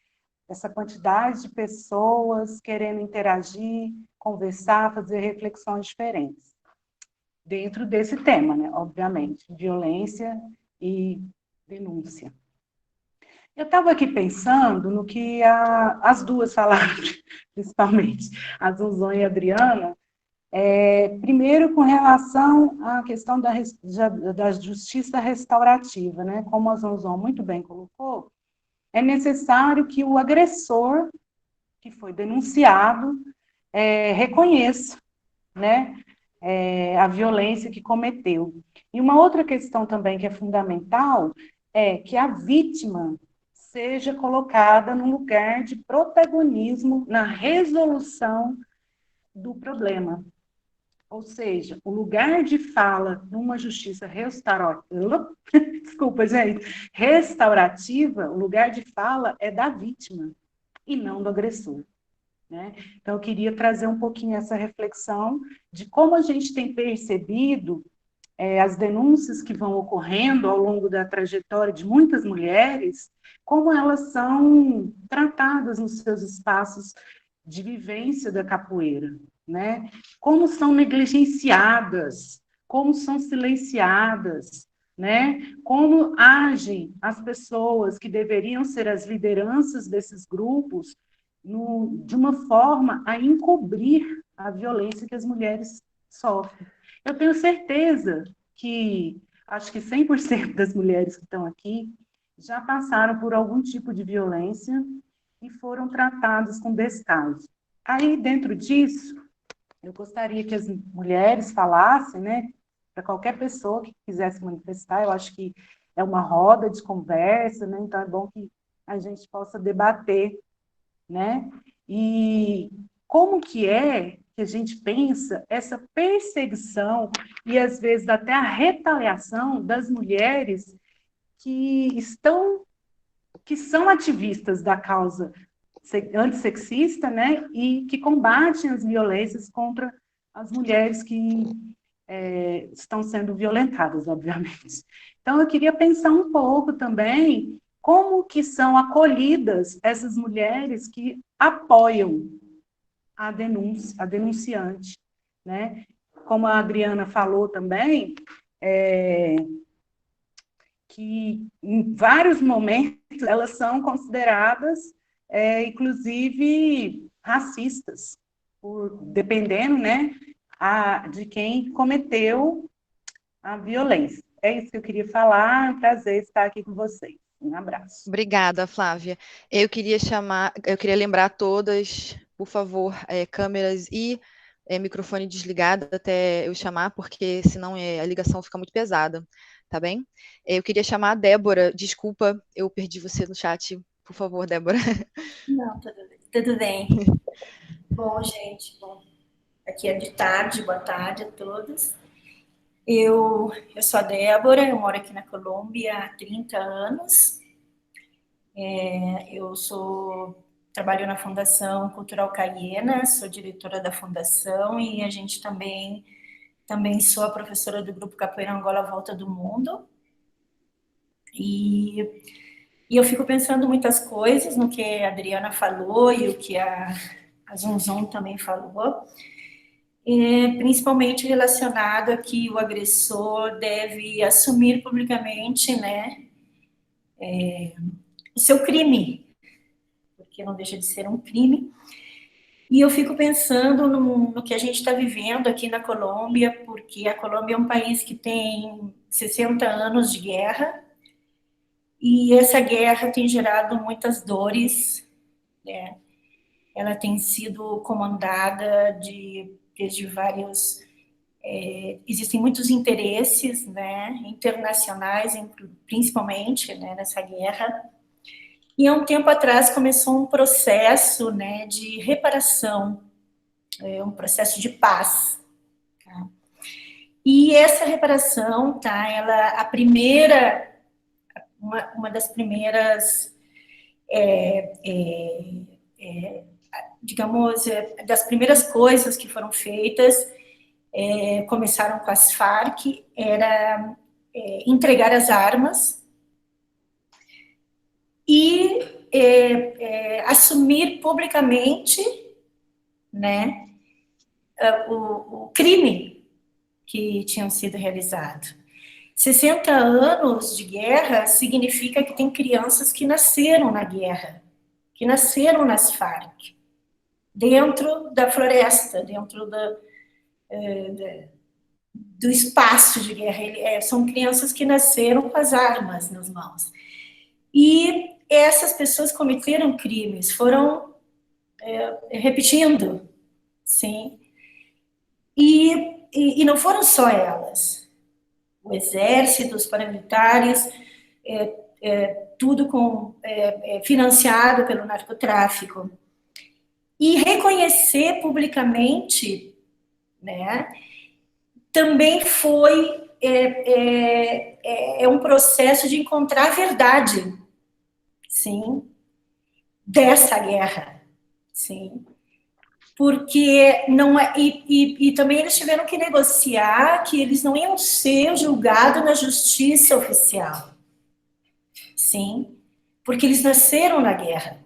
essa quantidade de pessoas querendo interagir, conversar, fazer reflexões diferentes. Dentro desse tema, né? Obviamente, violência e denúncia. Eu estava aqui pensando no que as duas falaram, principalmente, a Zunzon e a Adriana, primeiro com relação à questão da justiça restaurativa, né? Como a Zunzon muito bem colocou, é necessário que o agressor, que foi denunciado, reconheça, né? A violência que cometeu. E uma outra questão também que é fundamental é que a vítima seja colocada num lugar de protagonismo na resolução do problema. Ou seja, o lugar de fala numa justiça restaurativa, desculpa, gente, restaurativa, o lugar de fala é da vítima e não do agressor. Né? Então, eu queria trazer um pouquinho essa reflexão de como a gente tem percebido as denúncias que vão ocorrendo ao longo da trajetória de muitas mulheres, como elas são tratadas nos seus espaços de vivência da capoeira, né? Como são negligenciadas, como são silenciadas, né? Como agem as pessoas que deveriam ser as lideranças desses grupos de uma forma a encobrir a violência que as mulheres sofrem. Eu tenho certeza que, acho que 100% das mulheres que estão aqui já passaram por algum tipo de violência e foram tratadas com descaso. Aí, dentro disso, eu gostaria que as mulheres falassem, né, para qualquer pessoa que quisesse manifestar. Eu acho que é uma roda de conversa, né, então é bom que a gente possa debater, né, e como que é que a gente pensa essa perseguição e, às vezes, até a retaliação das mulheres que são ativistas da causa antissexista, né, e que combatem as violências contra as mulheres que estão sendo violentadas, obviamente. Então, eu queria pensar um pouco também como que são acolhidas essas mulheres que apoiam a denúncia, a denunciante, né? Como a Adriana falou também, que em vários momentos elas são consideradas, inclusive, racistas, dependendo, né, de quem cometeu a violência. É isso que eu queria falar, é um prazer estar aqui com vocês. Um abraço. Obrigada, Flávia. Eu queria lembrar a todas, por favor, câmeras e microfone desligado até eu chamar, porque senão a ligação fica muito pesada, tá bem? Eu queria chamar a Débora, desculpa, eu perdi você no chat, por favor, Débora. Não, tudo bem. Bom, gente, aqui é de tarde, boa tarde a todos. Eu sou a Débora, eu moro aqui na Colômbia há 30 anos. Trabalho na Fundação Cultural Caiena, sou diretora da fundação e a gente também sou a professora do Grupo Capoeira Angola Volta do Mundo. E eu fico pensando muitas coisas no que a Adriana falou e o que a Zunzun também falou, principalmente relacionado a que o agressor deve assumir publicamente, né, o seu crime, porque não deixa de ser um crime. E eu fico pensando no que a gente está vivendo aqui na Colômbia, porque a Colômbia é um país que tem 60 anos de guerra, e essa guerra tem gerado muitas dores, né? Ela tem sido comandada desde vários... existem muitos interesses, né, internacionais, principalmente, né, nessa guerra. E há um tempo atrás começou um processo, né, de reparação, um processo de paz. Tá? E essa reparação, tá, uma das primeiras, digamos, das primeiras coisas que foram feitas, começaram com as Farc, era entregar as armas e assumir publicamente, né, o crime que tinham sido realizado. 60 anos de guerra significa que tem crianças que nasceram na guerra, que nasceram nas Farc, dentro da floresta, dentro do espaço de guerra. São crianças que nasceram com as armas nas mãos. E essas pessoas cometeram crimes, foram repetindo, sim. E não foram só elas. O exército, os paramilitares, tudo financiado pelo narcotráfico. E reconhecer publicamente, né, também foi um processo de encontrar a verdade, sim, dessa guerra, sim. Porque não é, e também eles tiveram que negociar que eles não iam ser julgados na justiça oficial, sim, porque eles nasceram na guerra,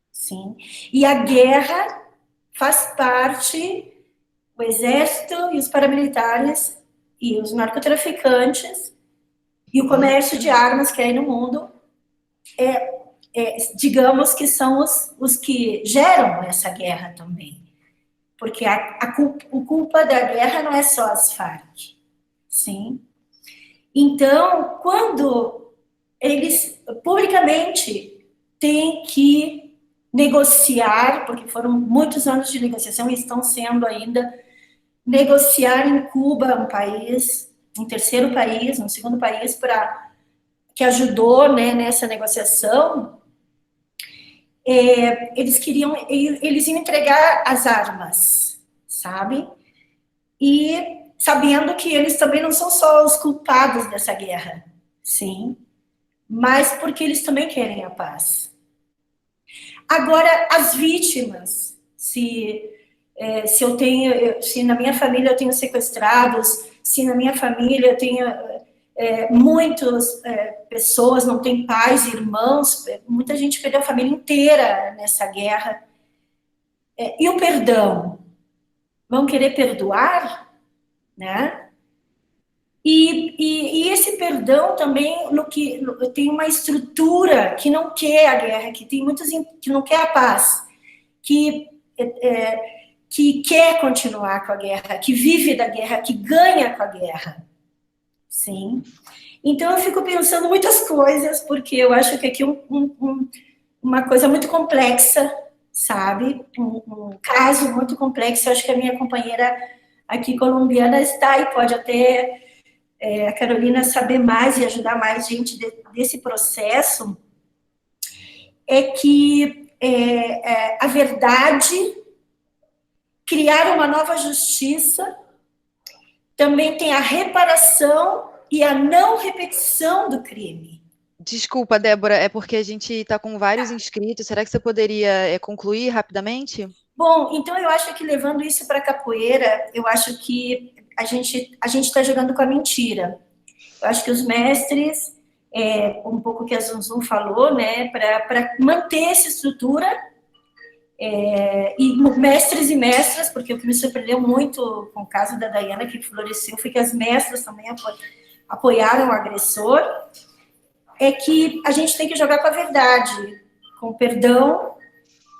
sim, e a guerra faz parte, o exército e os paramilitares e os narcotraficantes e o comércio de armas que há aí no mundo digamos que são os que geram essa guerra também. porque o culpa da guerra não é só as Farc, sim? Então, quando eles publicamente têm que negociar, porque foram muitos anos de negociação e estão sendo ainda, negociar em Cuba, um país, um terceiro país, um segundo país, que ajudou, né, nessa negociação, eles iam entregar as armas, sabe? E sabendo que eles também não são só os culpados dessa guerra, sim, mas porque eles também querem a paz. Agora, as vítimas, se na minha família eu tenho sequestrados, se na minha família eu tenho muitas pessoas, não têm pais, irmãos, muita gente perdeu a família inteira nessa guerra. E o perdão? Vão querer perdoar? Né? E esse perdão também tem uma estrutura que não quer a guerra, que tem muitos que não quer a paz, que quer continuar com a guerra, que vive da guerra, que ganha com a guerra. Sim. Então, eu fico pensando muitas coisas, porque eu acho que aqui uma coisa muito complexa, sabe? Um caso muito complexo. Eu acho que a minha companheira aqui colombiana está e pode até a Carolina saber mais e ajudar mais gente desse processo. É que a verdade, criar uma nova justiça, também tem a reparação e a não repetição do crime. Desculpa, Débora, é porque a gente está com vários inscritos. Será que você poderia concluir rapidamente? Bom, então eu acho que levando isso para a capoeira, eu acho que a gente está jogando com a mentira. Eu acho que os mestres, um pouco que a Zunzun falou, né, para manter essa estrutura, e mestres e mestras, porque o que me surpreendeu muito com o caso da Dayana, que floresceu, foi que as mestras também apoiaram o agressor, é que a gente tem que jogar com a verdade, com o perdão,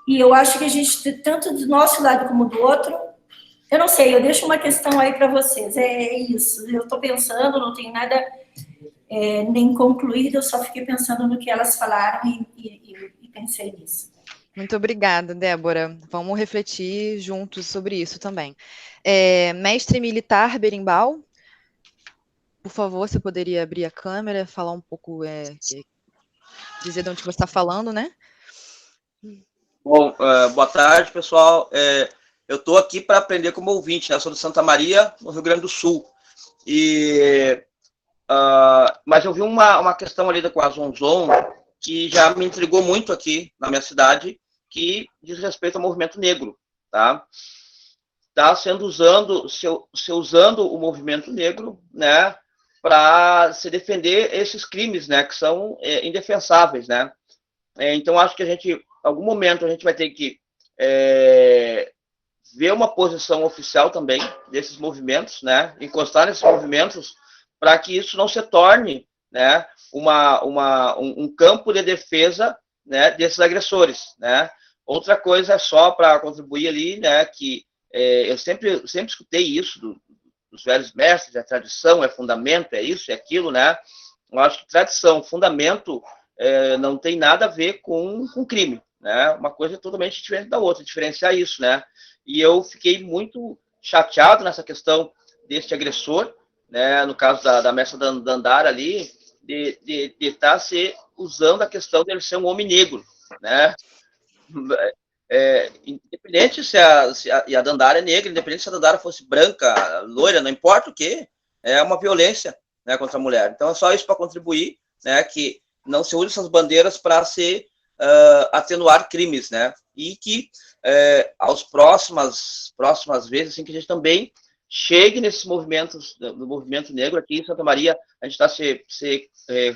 e eu acho que a gente, tanto do nosso lado como do outro, eu não sei, eu deixo uma questão aí para vocês, é isso, eu estou pensando, não tenho nada nem concluído, eu só fiquei pensando no que elas falaram e pensei nisso. Muito obrigada, Débora. Vamos refletir juntos sobre isso também. Mestre militar Berimbau, por favor, você poderia abrir a câmera, falar um pouco, dizer de onde você está falando, né? Bom, boa tarde, pessoal. Eu estou aqui para aprender como ouvinte, né? Eu sou de Santa Maria, no Rio Grande do Sul. Mas eu vi uma questão ali com a Zonzon que já me intrigou muito aqui na minha cidade, que diz respeito ao movimento negro, tá? Está sendo usando o movimento negro, né, para se defender esses crimes, né, que são indefensáveis, né? Então acho que em algum momento a gente vai ter que ver uma posição oficial também desses movimentos, né, encostar nesses movimentos para que isso não se torne, né, um campo de defesa, né, desses agressores, né? Outra coisa, só para contribuir ali, né, que eu sempre escutei isso dos velhos mestres, a tradição é fundamento, é isso, é aquilo, né? Eu acho que tradição, fundamento, não tem nada a ver com crime, né? Uma coisa é totalmente diferente da outra, diferenciar isso, né? E eu fiquei muito chateado nessa questão deste agressor, né, no caso da mestra Dandara ali, de estar se usando a questão dele ser um homem negro, né? Independente se a Dandara é negra, independente se a Dandara fosse branca, loira, não importa o que, é uma violência, né, contra a mulher. Então é só isso para contribuir, né, que não se use essas bandeiras para se atenuar crimes, né, e que às próximas vezes, assim, que a gente também chegue nesses movimentos, do movimento negro aqui em Santa Maria, a gente está se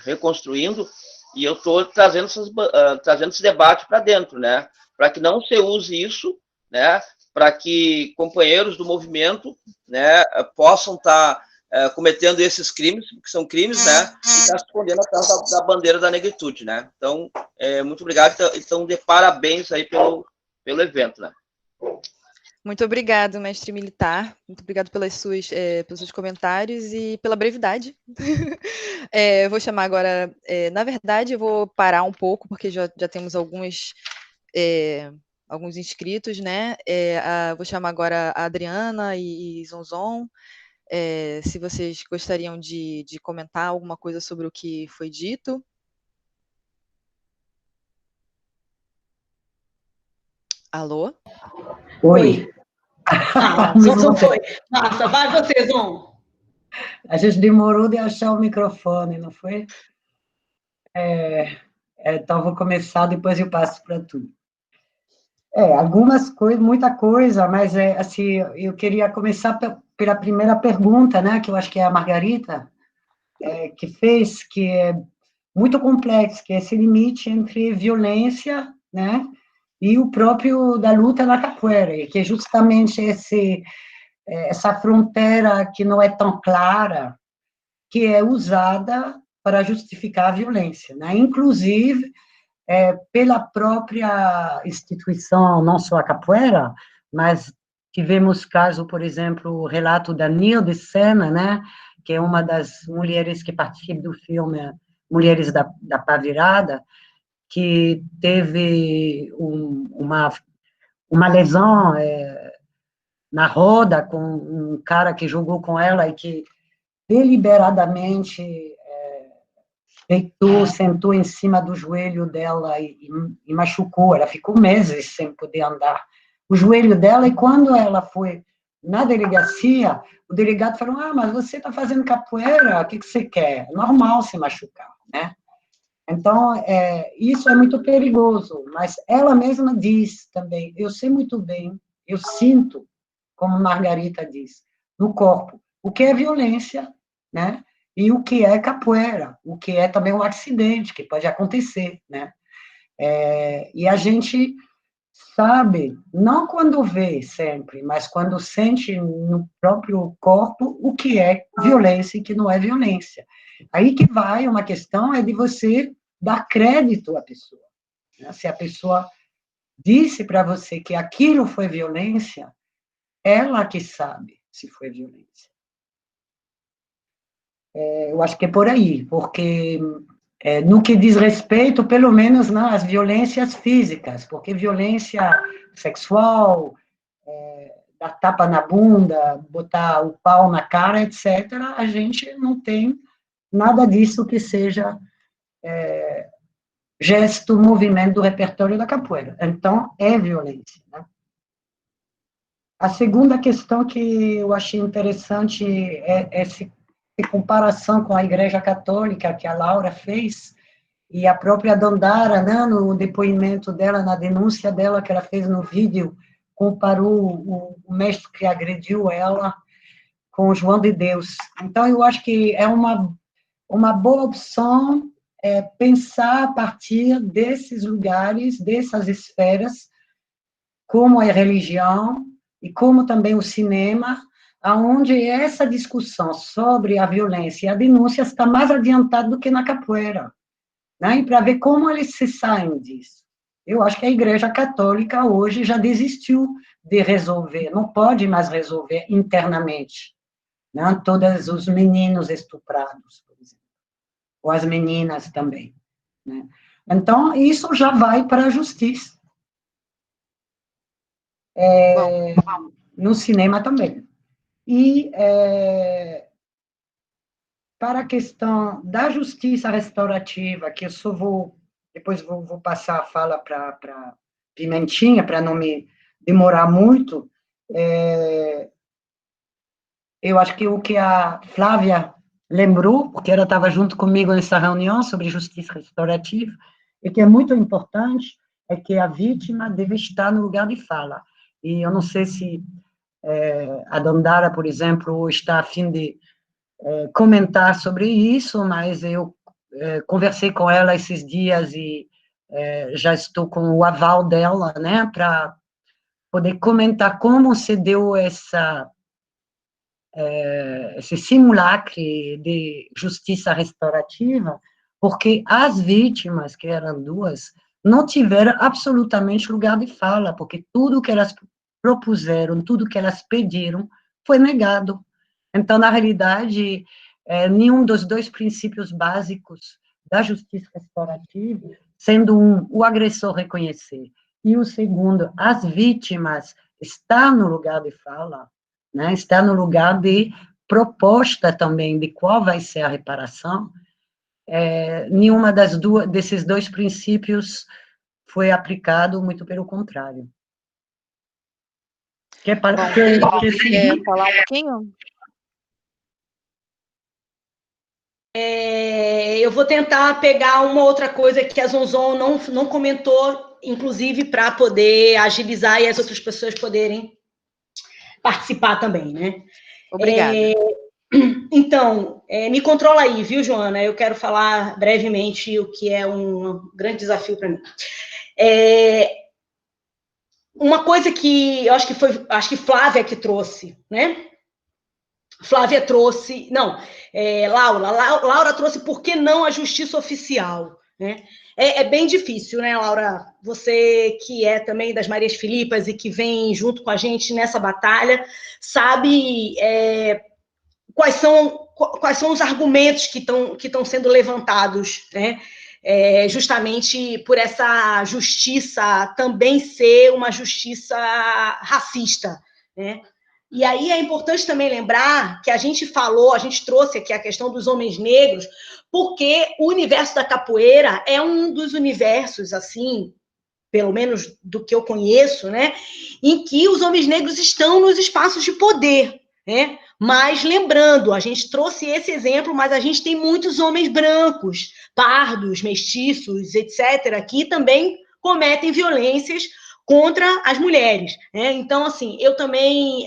reconstruindo, e eu estou trazendo esse debate para dentro, né? Para que não se use isso, né? Para que companheiros do movimento, né, possam estar cometendo esses crimes, que são crimes, né? E estar escondendo atrás da bandeira da negritude, né? Então, muito obrigado. Então, de parabéns aí pelo evento, né? Muito obrigado, mestre militar. Muito obrigado pelos seus comentários e pela brevidade. Vou chamar agora... na verdade, eu vou parar um pouco, porque já temos alguns inscritos, né? Vou chamar agora a Adriana e Zonzon. Se vocês gostariam de comentar alguma coisa sobre o que foi dito. Alô? Oi. Zonzon foi. Nossa, vai você, Zon. A gente demorou de achar o microfone, não foi? Então, vou começar, depois eu passo para tu. Algumas coisas, muita coisa, mas assim, eu queria começar pela primeira pergunta, né, que eu acho que é a Margarita que fez, que é muito complexo, que é esse limite entre violência, né, e o próprio da luta na capoeira, que é justamente essa fronteira que não é tão clara, que é usada para justificar a violência, né? Inclusive pela própria instituição, não só a capoeira, mas tivemos caso, por exemplo, o relato da Nilde Sena, né? Que é uma das mulheres que participa do filme Mulheres da Pá Virada, que teve uma lesão na roda com um cara que jogou com ela e que deliberadamente deitou, sentou em cima do joelho dela e machucou. Ela ficou meses sem poder andar. O joelho dela, e quando ela foi na delegacia, o delegado falou, mas você está fazendo capoeira, o que você quer? É normal se machucar, né? Então, isso é muito perigoso, mas ela mesma diz também, eu sei muito bem, eu sinto, como Margarita diz, no corpo, o que é violência, né? E o que é capoeira, o que é também um acidente, que pode acontecer, né? E a gente sabe, não quando vê sempre, mas quando sente no próprio corpo o que é violência e que não é violência. Aí que vai uma questão de você dar crédito à pessoa. Né? Se a pessoa disse para você que aquilo foi violência, ela que sabe se foi violência. Eu acho que é por aí, porque no que diz respeito, pelo menos, não, às violências físicas, porque violência sexual, dar tapa na bunda, botar o pau na cara, etc., a gente não tem nada disso que seja gesto, movimento do repertório da capoeira. Então, é violência, né? A segunda questão que eu achei interessante é essa comparação com a Igreja Católica que a Laura fez, e a própria Dandara, né, no depoimento dela, na denúncia dela que ela fez no vídeo, comparou o mestre que agrediu ela com o João de Deus. Então, eu acho que é uma boa opção pensar a partir desses lugares, dessas esferas, como a religião e como também o cinema, aonde essa discussão sobre a violência e a denúncia está mais adiantada do que na capoeira, né? E para ver como eles se saem disso. Eu acho que a Igreja Católica hoje já desistiu de resolver, não pode mais resolver internamente, né? Todos os meninos estuprados, por exemplo, ou as meninas também, né? Então, isso já vai para a justiça. No cinema também. E para a questão da justiça restaurativa, que eu só depois vou passar a fala para Pimentinha, para não me demorar muito, eu acho que o que a Flávia lembrou, porque ela estava junto comigo nessa reunião sobre justiça restaurativa, e que é muito importante, é que a vítima deve estar no lugar de fala. E eu não sei se a Dandara, por exemplo, está a fim de comentar sobre isso, mas eu conversei com ela esses dias e já estou com o aval dela, né, para poder comentar como se deu esse simulacro de justiça restaurativa, porque as vítimas, que eram duas, não tiveram absolutamente lugar de fala, porque tudo que elas propuseram, tudo que elas pediram, foi negado. Então, na realidade, nenhum dos dois princípios básicos da justiça restaurativa, sendo o agressor reconhecer, e o segundo, as vítimas, está no lugar de fala, né, está no lugar de proposta também de qual vai ser a reparação, nenhuma desses dois princípios foi aplicado, muito pelo contrário. Quer falar um pouquinho? Eu vou tentar pegar uma outra coisa que a Zonzon não comentou, inclusive para poder agilizar e as outras pessoas poderem participar também, né? Obrigada. Então, me controla aí, viu, Joana? Eu quero falar brevemente o que é um grande desafio para mim. Uma coisa que eu acho que Flávia que trouxe, né? Flávia trouxe, Laura trouxe por que não a justiça oficial, né? É bem difícil, né, Laura? Você que é também das Marias Filipas e que vem junto com a gente nessa batalha, sabe quais são os argumentos que estão sendo levantados, né? Justamente por essa justiça também ser uma justiça racista, né? E aí é importante também lembrar que a gente trouxe aqui a questão dos homens negros, porque o universo da capoeira é um dos universos, assim, pelo menos do que eu conheço, né, em que os homens negros estão nos espaços de poder, né? Mas lembrando, a gente trouxe esse exemplo, mas a gente tem muitos homens brancos, pardos, mestiços, etc., que também cometem violências contra as mulheres, né? Então, assim, eu também...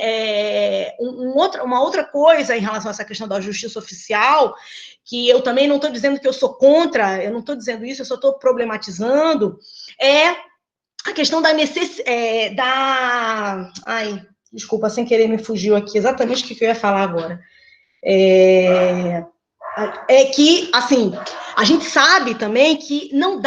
uma outra coisa em relação a essa questão da justiça oficial, que eu também não estou dizendo que eu sou contra, eu não estou dizendo isso, eu só estou problematizando, é a questão da necessidade... Ai, desculpa, sem querer me fugiu aqui exatamente o que eu ia falar agora. Que, assim, a gente sabe também que não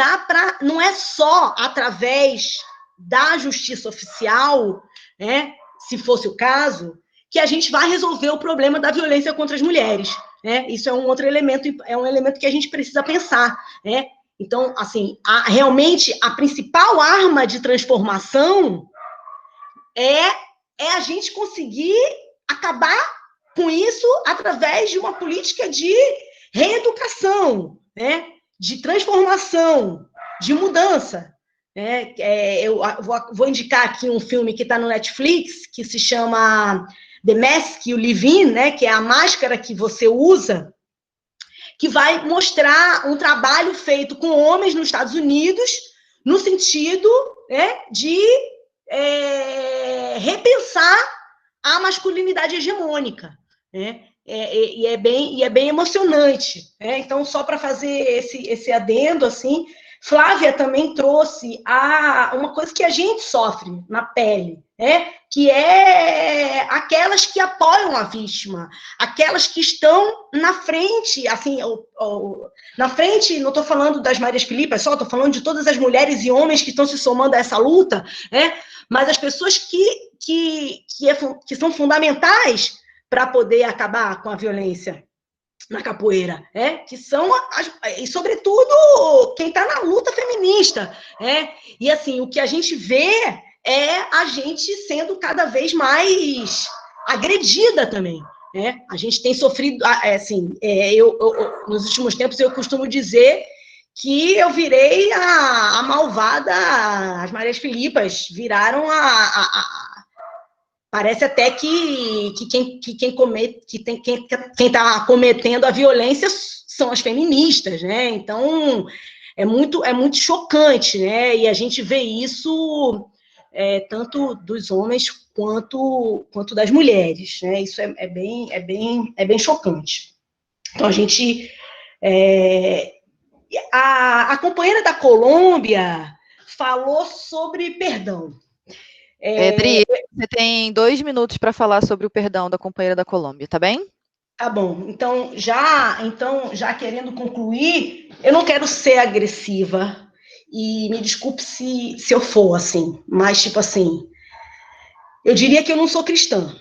é só através da justiça oficial, né, se fosse o caso, que a gente vai resolver o problema da violência contra as mulheres, né? Isso é um outro elemento, que a gente precisa pensar, né? Então, assim, realmente a principal arma de transformação é a gente conseguir acabar com isso através de uma política de reeducação, né? De transformação, de mudança. Eu vou indicar aqui um filme que está no Netflix, que se chama The Mask You Live In, né? Que é a máscara que você usa, que vai mostrar um trabalho feito com homens nos Estados Unidos, no sentido, né, de repensar a masculinidade hegemônica, né? E é bem emocionante, né? Então, só para fazer esse adendo, assim, Flávia também trouxe uma coisa que a gente sofre na pele, né? Que é aquelas que apoiam a vítima, aquelas que estão na frente, assim, na frente, não estou falando das Marias Filipas só, estou falando de todas as mulheres e homens que estão se somando a essa luta, né? Mas as pessoas que são fundamentais para poder acabar com a violência na capoeira, que são, e sobretudo, quem está na luta feminista, e assim, o que a gente vê é a gente sendo cada vez mais agredida também, a gente tem sofrido, assim, nos últimos tempos eu costumo dizer que eu virei a malvada, as Marias Filipas viraram parece até que quem está cometendo a violência são as feministas, né? Então, é muito chocante, né? E a gente vê isso tanto dos homens quanto das mulheres, né? Isso é bem chocante. Então, a gente... A companheira da Colômbia falou sobre perdão. Dri, você tem 2 minutos para falar sobre o perdão da companheira da Colômbia, tá bem? Tá bom. Então, já querendo concluir, eu não quero ser agressiva, e me desculpe se eu for, assim, mas, tipo assim, Eu diria que eu não sou cristã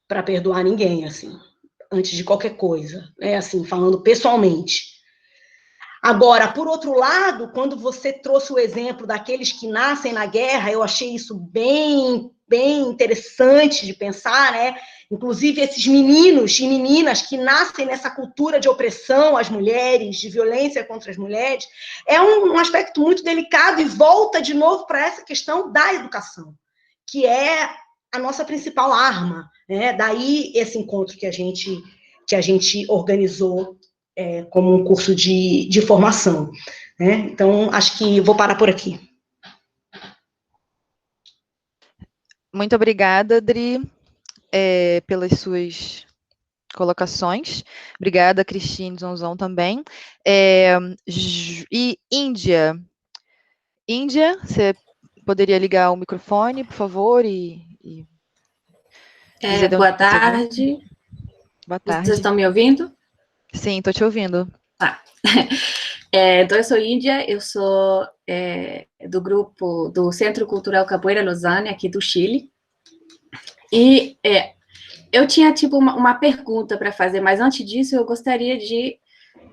para perdoar ninguém, assim, antes de qualquer coisa, né? Assim, falando pessoalmente. Agora, por outro lado, quando você trouxe o exemplo daqueles que nascem na guerra, eu achei isso bem interessante de pensar, né? Inclusive, esses meninos e meninas que nascem nessa cultura de opressão às mulheres, de violência contra as mulheres, é um aspecto muito delicado e volta de novo para essa questão da educação, que é a nossa principal arma, né? Daí esse encontro que a gente organizou como um curso de formação, né? Então, acho que vou parar por aqui. Muito obrigada, Adri, pelas suas colocações. Obrigada, Cristine Zonzon, também. E Índia, você poderia ligar o microfone, por favor, e dizer Boa tarde. Boa tarde. Vocês estão me ouvindo? Sim, estou te ouvindo. Tá. Então, eu sou Índia, eu sou do grupo do Centro Cultural Capoeira Lausanne, aqui do Chile. E eu tinha, tipo, uma pergunta para fazer, mas antes disso, eu gostaria de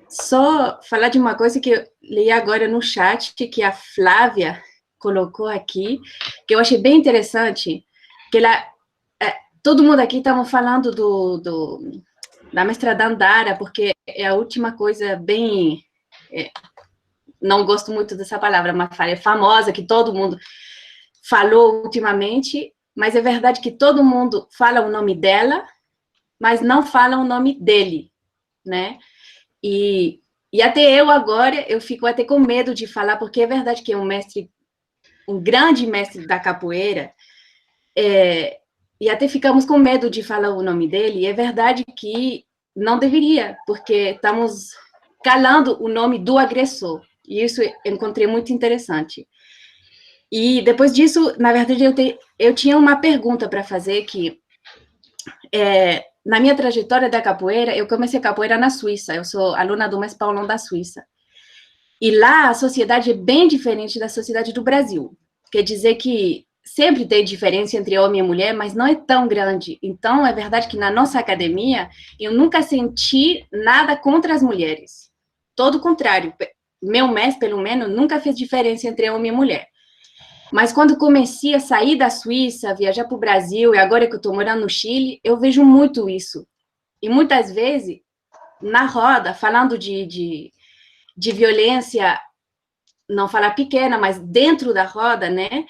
só falar de uma coisa que eu li agora no chat, que a Flávia colocou aqui, que eu achei bem interessante, que todo mundo aqui estava falando da mestra Dandara, porque é a última coisa bem... não gosto muito dessa palavra, mas é famosa, que todo mundo falou ultimamente, mas é verdade que todo mundo fala o nome dela, mas não fala o nome dele, né? E até eu agora, eu fico até com medo de falar, porque é verdade que é um grande mestre da capoeira, e até ficamos com medo de falar o nome dele, e é verdade que não deveria, porque estamos calando o nome do agressor, e isso eu encontrei muito interessante. E depois disso, na verdade, eu tinha uma pergunta para fazer, que na minha trajetória da capoeira, eu comecei capoeira na Suíça, eu sou aluna do Mestre Paulão da Suíça, e lá a sociedade é bem diferente da sociedade do Brasil, quer dizer que sempre tem diferença entre homem e mulher, mas não é tão grande. Então, é verdade que na nossa academia, eu nunca senti nada contra as mulheres. Todo o contrário. Meu mestre, pelo menos, nunca fez diferença entre homem e mulher. Mas quando comecei a sair da Suíça, viajar para o Brasil, e agora que eu estou morando no Chile, eu vejo muito isso. E muitas vezes, na roda, falando de violência, não falar pequena, mas dentro da roda, né?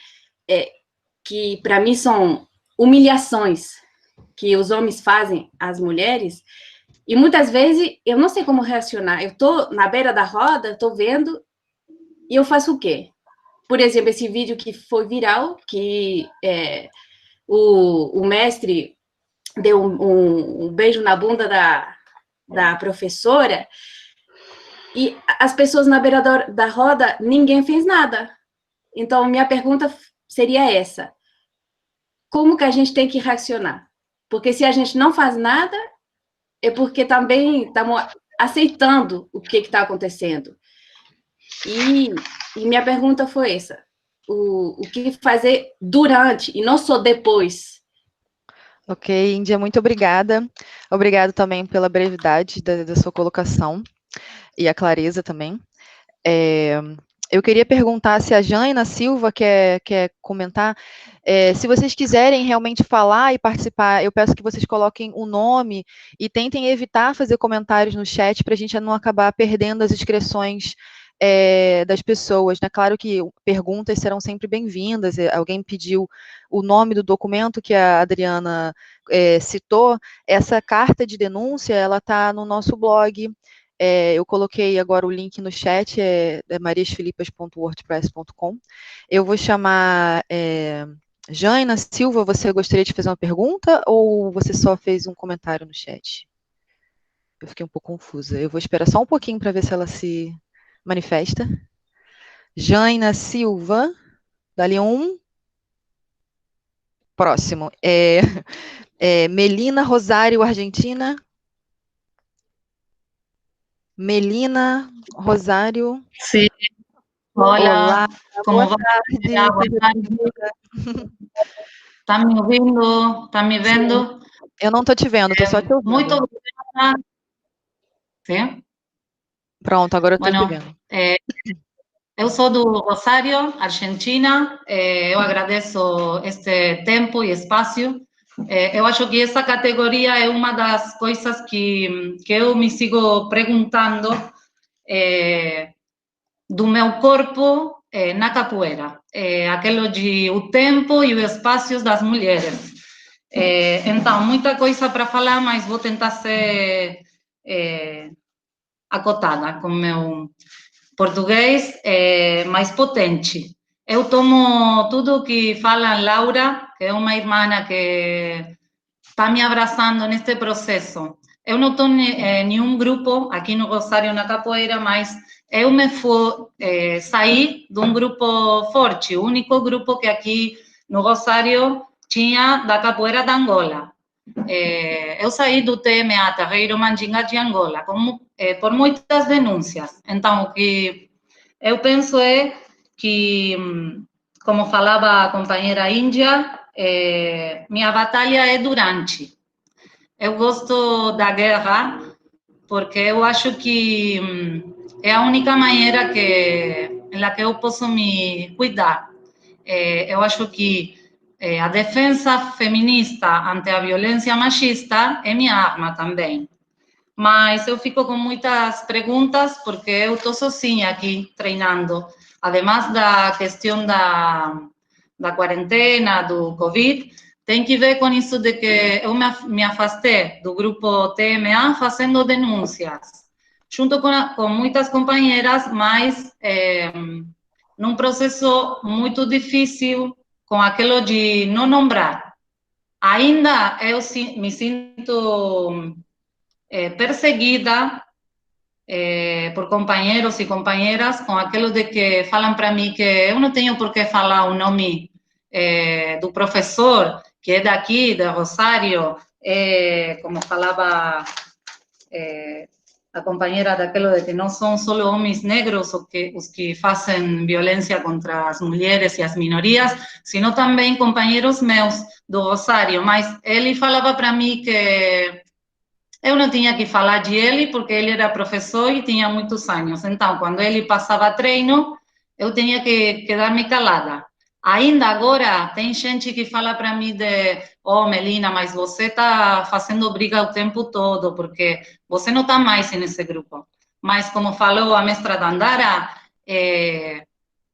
Que para mim são humilhações que os homens fazem às mulheres, e muitas vezes eu não sei como reacionar. Eu estou na beira da roda, estou vendo, e eu faço o quê? Por exemplo, esse vídeo que foi viral, que o mestre deu um beijo na bunda da professora, e as pessoas na beira da roda, ninguém fez nada. Então, minha pergunta seria essa: como que a gente tem que reaccionar? Porque se a gente não faz nada, é porque também estamos aceitando o que está acontecendo. E minha pergunta foi essa: o que fazer durante, e não só depois? Ok, Índia, muito obrigada. Obrigado também pela brevidade da sua colocação e a clareza também. Eu queria perguntar se a Jaina Silva quer comentar. Se vocês quiserem realmente falar e participar, eu peço que vocês coloquem o nome e tentem evitar fazer comentários no chat para a gente não acabar perdendo as inscrições das pessoas, né? Claro que perguntas serão sempre bem-vindas. Alguém pediu o nome do documento que a Adriana citou. Essa carta de denúncia, ela está no nosso blog. Eu coloquei agora o link no chat, mariasfilipas.wordpress.com. Eu vou chamar Jaina Silva. Você gostaria de fazer uma pergunta ou você só fez um comentário no chat? Eu fiquei um pouco confusa. Eu vou esperar só um pouquinho para ver se ela se manifesta. Jaina Silva, dali um. Próximo. Melina Rosário, Argentina. Melina Rosário. Sim. Olá, Olá, como boa tarde. Boa tarde. Tá me ouvindo? Tá me vendo? Eu não estou te vendo, estou só te ouvindo. Muito obrigada. Sim? Pronto, agora eu estou te Bueno, vendo. eu sou do Rosário, Argentina. Eu agradeço este tempo e espaço. Eu acho que essa categoria é uma das coisas que eu me sigo perguntando do meu corpo na capoeira. Aquilo de o tempo e os espaços das mulheres. Então, muita coisa para falar, mas vou tentar ser acotada com meu português mais potente. Eu tomo tudo que fala Laura, que é uma irmã que está me abraçando neste processo. Eu não estou em nenhum grupo aqui no Rosário na capoeira, mas eu me saí de um grupo forte, o único grupo que aqui no Rosário tinha da capoeira da Angola. Eu saí do TMA, Terreiro Mandinga de Angola, por muitas denúncias. Então, o que eu penso é que, como falava a companheira Índia, minha batalha é durante. Eu gosto da guerra porque eu acho que é a única maneira em que eu posso me cuidar. Eu acho que a defesa feminista ante a violência machista é minha arma também. Mas eu fico com muitas perguntas porque eu estou sozinha aqui treinando. Ademais da questão da quarentena, do Covid, tem que ver com isso de que eu me afastei do grupo TMA fazendo denúncias, junto com muitas companheiras, mas num processo muito difícil, com aquilo de não nombrar. Ainda eu me sinto perseguida por companheiros e companheiras com aquilo de que falam para mim que eu não tenho por que falar o nome do professor, que é daqui, de Rosário, como falava a companheira daquilo de que não são só homens negros os que fazem violência contra as mulheres e as minorias, sino também companheiros meus do Rosário. Mas ele falava para mim que eu não tinha que falar de ele porque ele era professor e tinha muitos anos. Então, quando ele passava treino, eu tinha que quedar-me calada. Ainda agora, tem gente que fala para mim Melina, mas você está fazendo briga o tempo todo, porque você não está mais nesse grupo. Mas, como falou a mestra Dandara,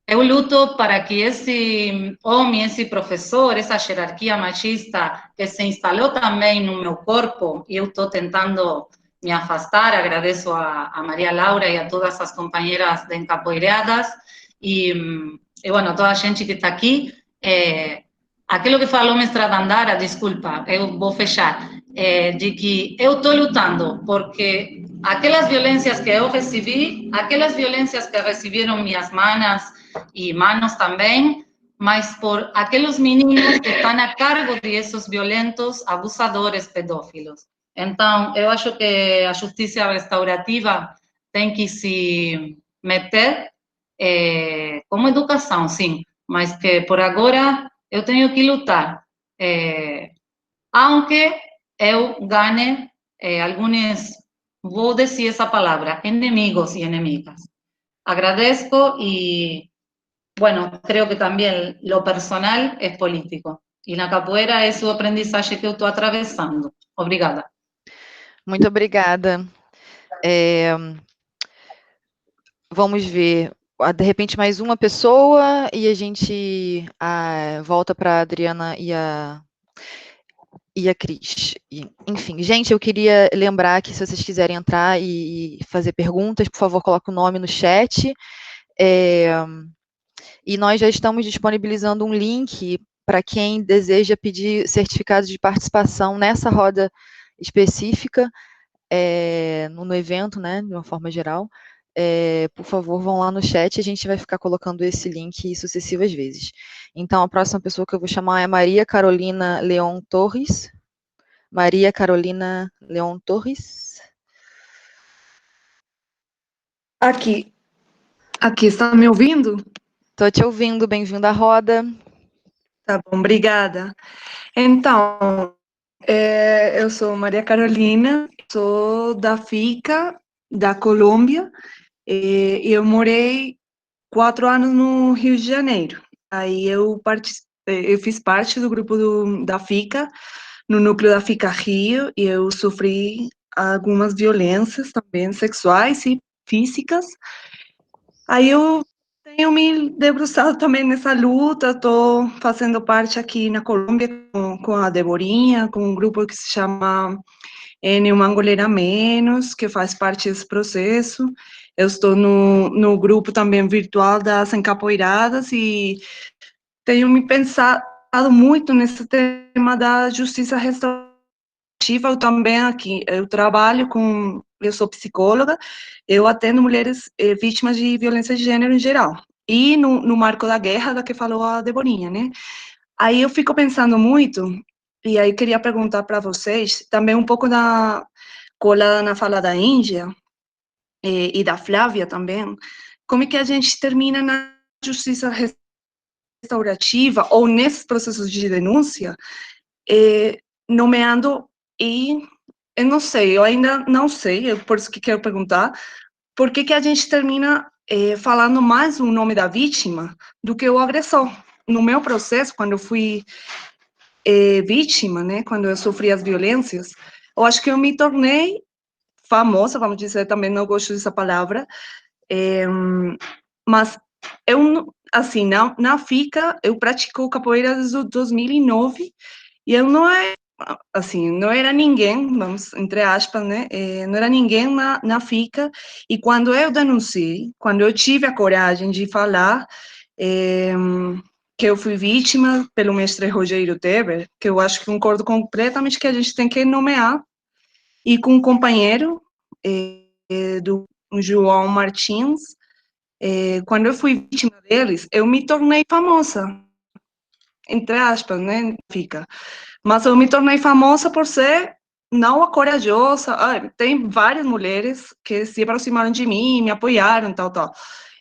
eu luto para que esse homem, esse professor, essa hierarquia machista que se instalou também no meu corpo, e eu estou tentando me afastar, agradeço a Maria Laura e a todas as companheiras de Encapoeiradas, e bueno, toda a gente que está aqui. Aquilo que falou a mestra Dandara, desculpa, eu vou fechar, de que eu estou lutando porque aquelas violências que eu recebi, aquelas violências que receberam minhas manas e manos também, mas por aqueles meninos que estão a cargo desses violentos, abusadores, pedófilos. Então, eu acho que a justiça restaurativa tem que se meter como educação, sim, mas que por agora eu tenho que lutar. Aunque eu ganhe alguns, vou dizer essa palavra, inimigos e inimigas. Agradezco y, bueno, creo que también lo personal es político. Y na capoeira é o aprendizaje que eu estou atravessando. Obrigada. Muito obrigada. Vamos ver, de repente mais uma pessoa e a gente volta para a Adriana e a Cris. Enfim, gente, eu queria lembrar que se vocês quiserem entrar e fazer perguntas, por favor, coloque o nome no chat. E nós já estamos disponibilizando um link para quem deseja pedir certificado de participação nessa roda específica, no evento, né, de uma forma geral. Por favor, vão lá no chat, a gente vai ficar colocando esse link sucessivas vezes. Então, a próxima pessoa que eu vou chamar é Maria Carolina Leon Torres. Maria Carolina Leon Torres. Aqui, está me ouvindo? Estou te ouvindo, bem-vinda à roda. Tá bom, obrigada. Então, eu sou Maria Carolina, sou da FICA, da Colômbia, e eu morei 4 anos no Rio de Janeiro. Aí eu fiz parte do grupo da FICA, no núcleo da FICA Rio, e eu sofri algumas violências também sexuais e físicas. Aí eu tenho me debruçado também nessa luta, estou fazendo parte aqui na Colômbia com a Deborinha, com um grupo que se chama Nenhuma Angoleira Menos, que faz parte desse processo. Eu estou no grupo também virtual das Encapoeiradas e tenho me pensado muito nesse tema da justiça restaurativa. Eu também aqui, eu sou psicóloga, eu atendo mulheres vítimas de violência de gênero em geral. E no marco da guerra, da que falou a Deborinha, né? Aí eu fico pensando muito, e aí queria perguntar para vocês, também um pouco colada na fala da Índia, e da Flávia também, como é que a gente termina na justiça restaurativa, ou nesses processos de denúncia, nomeando eu não sei, eu ainda não sei, por isso que quero perguntar, por que a gente termina falando mais o nome da vítima do que o agressor? No meu processo, quando eu fui vítima, né, quando eu sofri as violências, eu acho que eu me tornei famosa, vamos dizer, também não gosto dessa palavra, mas eu, assim, na FICA, eu pratico capoeira desde 2009, e eu não assim, não era ninguém, vamos, entre aspas, né, não era ninguém na FICA, e quando eu denunciei, quando eu tive a coragem de falar que eu fui vítima pelo mestre Rogério Teber, que eu acho que concordo completamente que a gente tem que nomear, e com um companheiro do João Martins, quando eu fui vítima deles, eu me tornei famosa, entre aspas, né, FICA. Mas eu me tornei famosa por ser não a corajosa. Tem várias mulheres que se aproximaram de mim, me apoiaram, tal.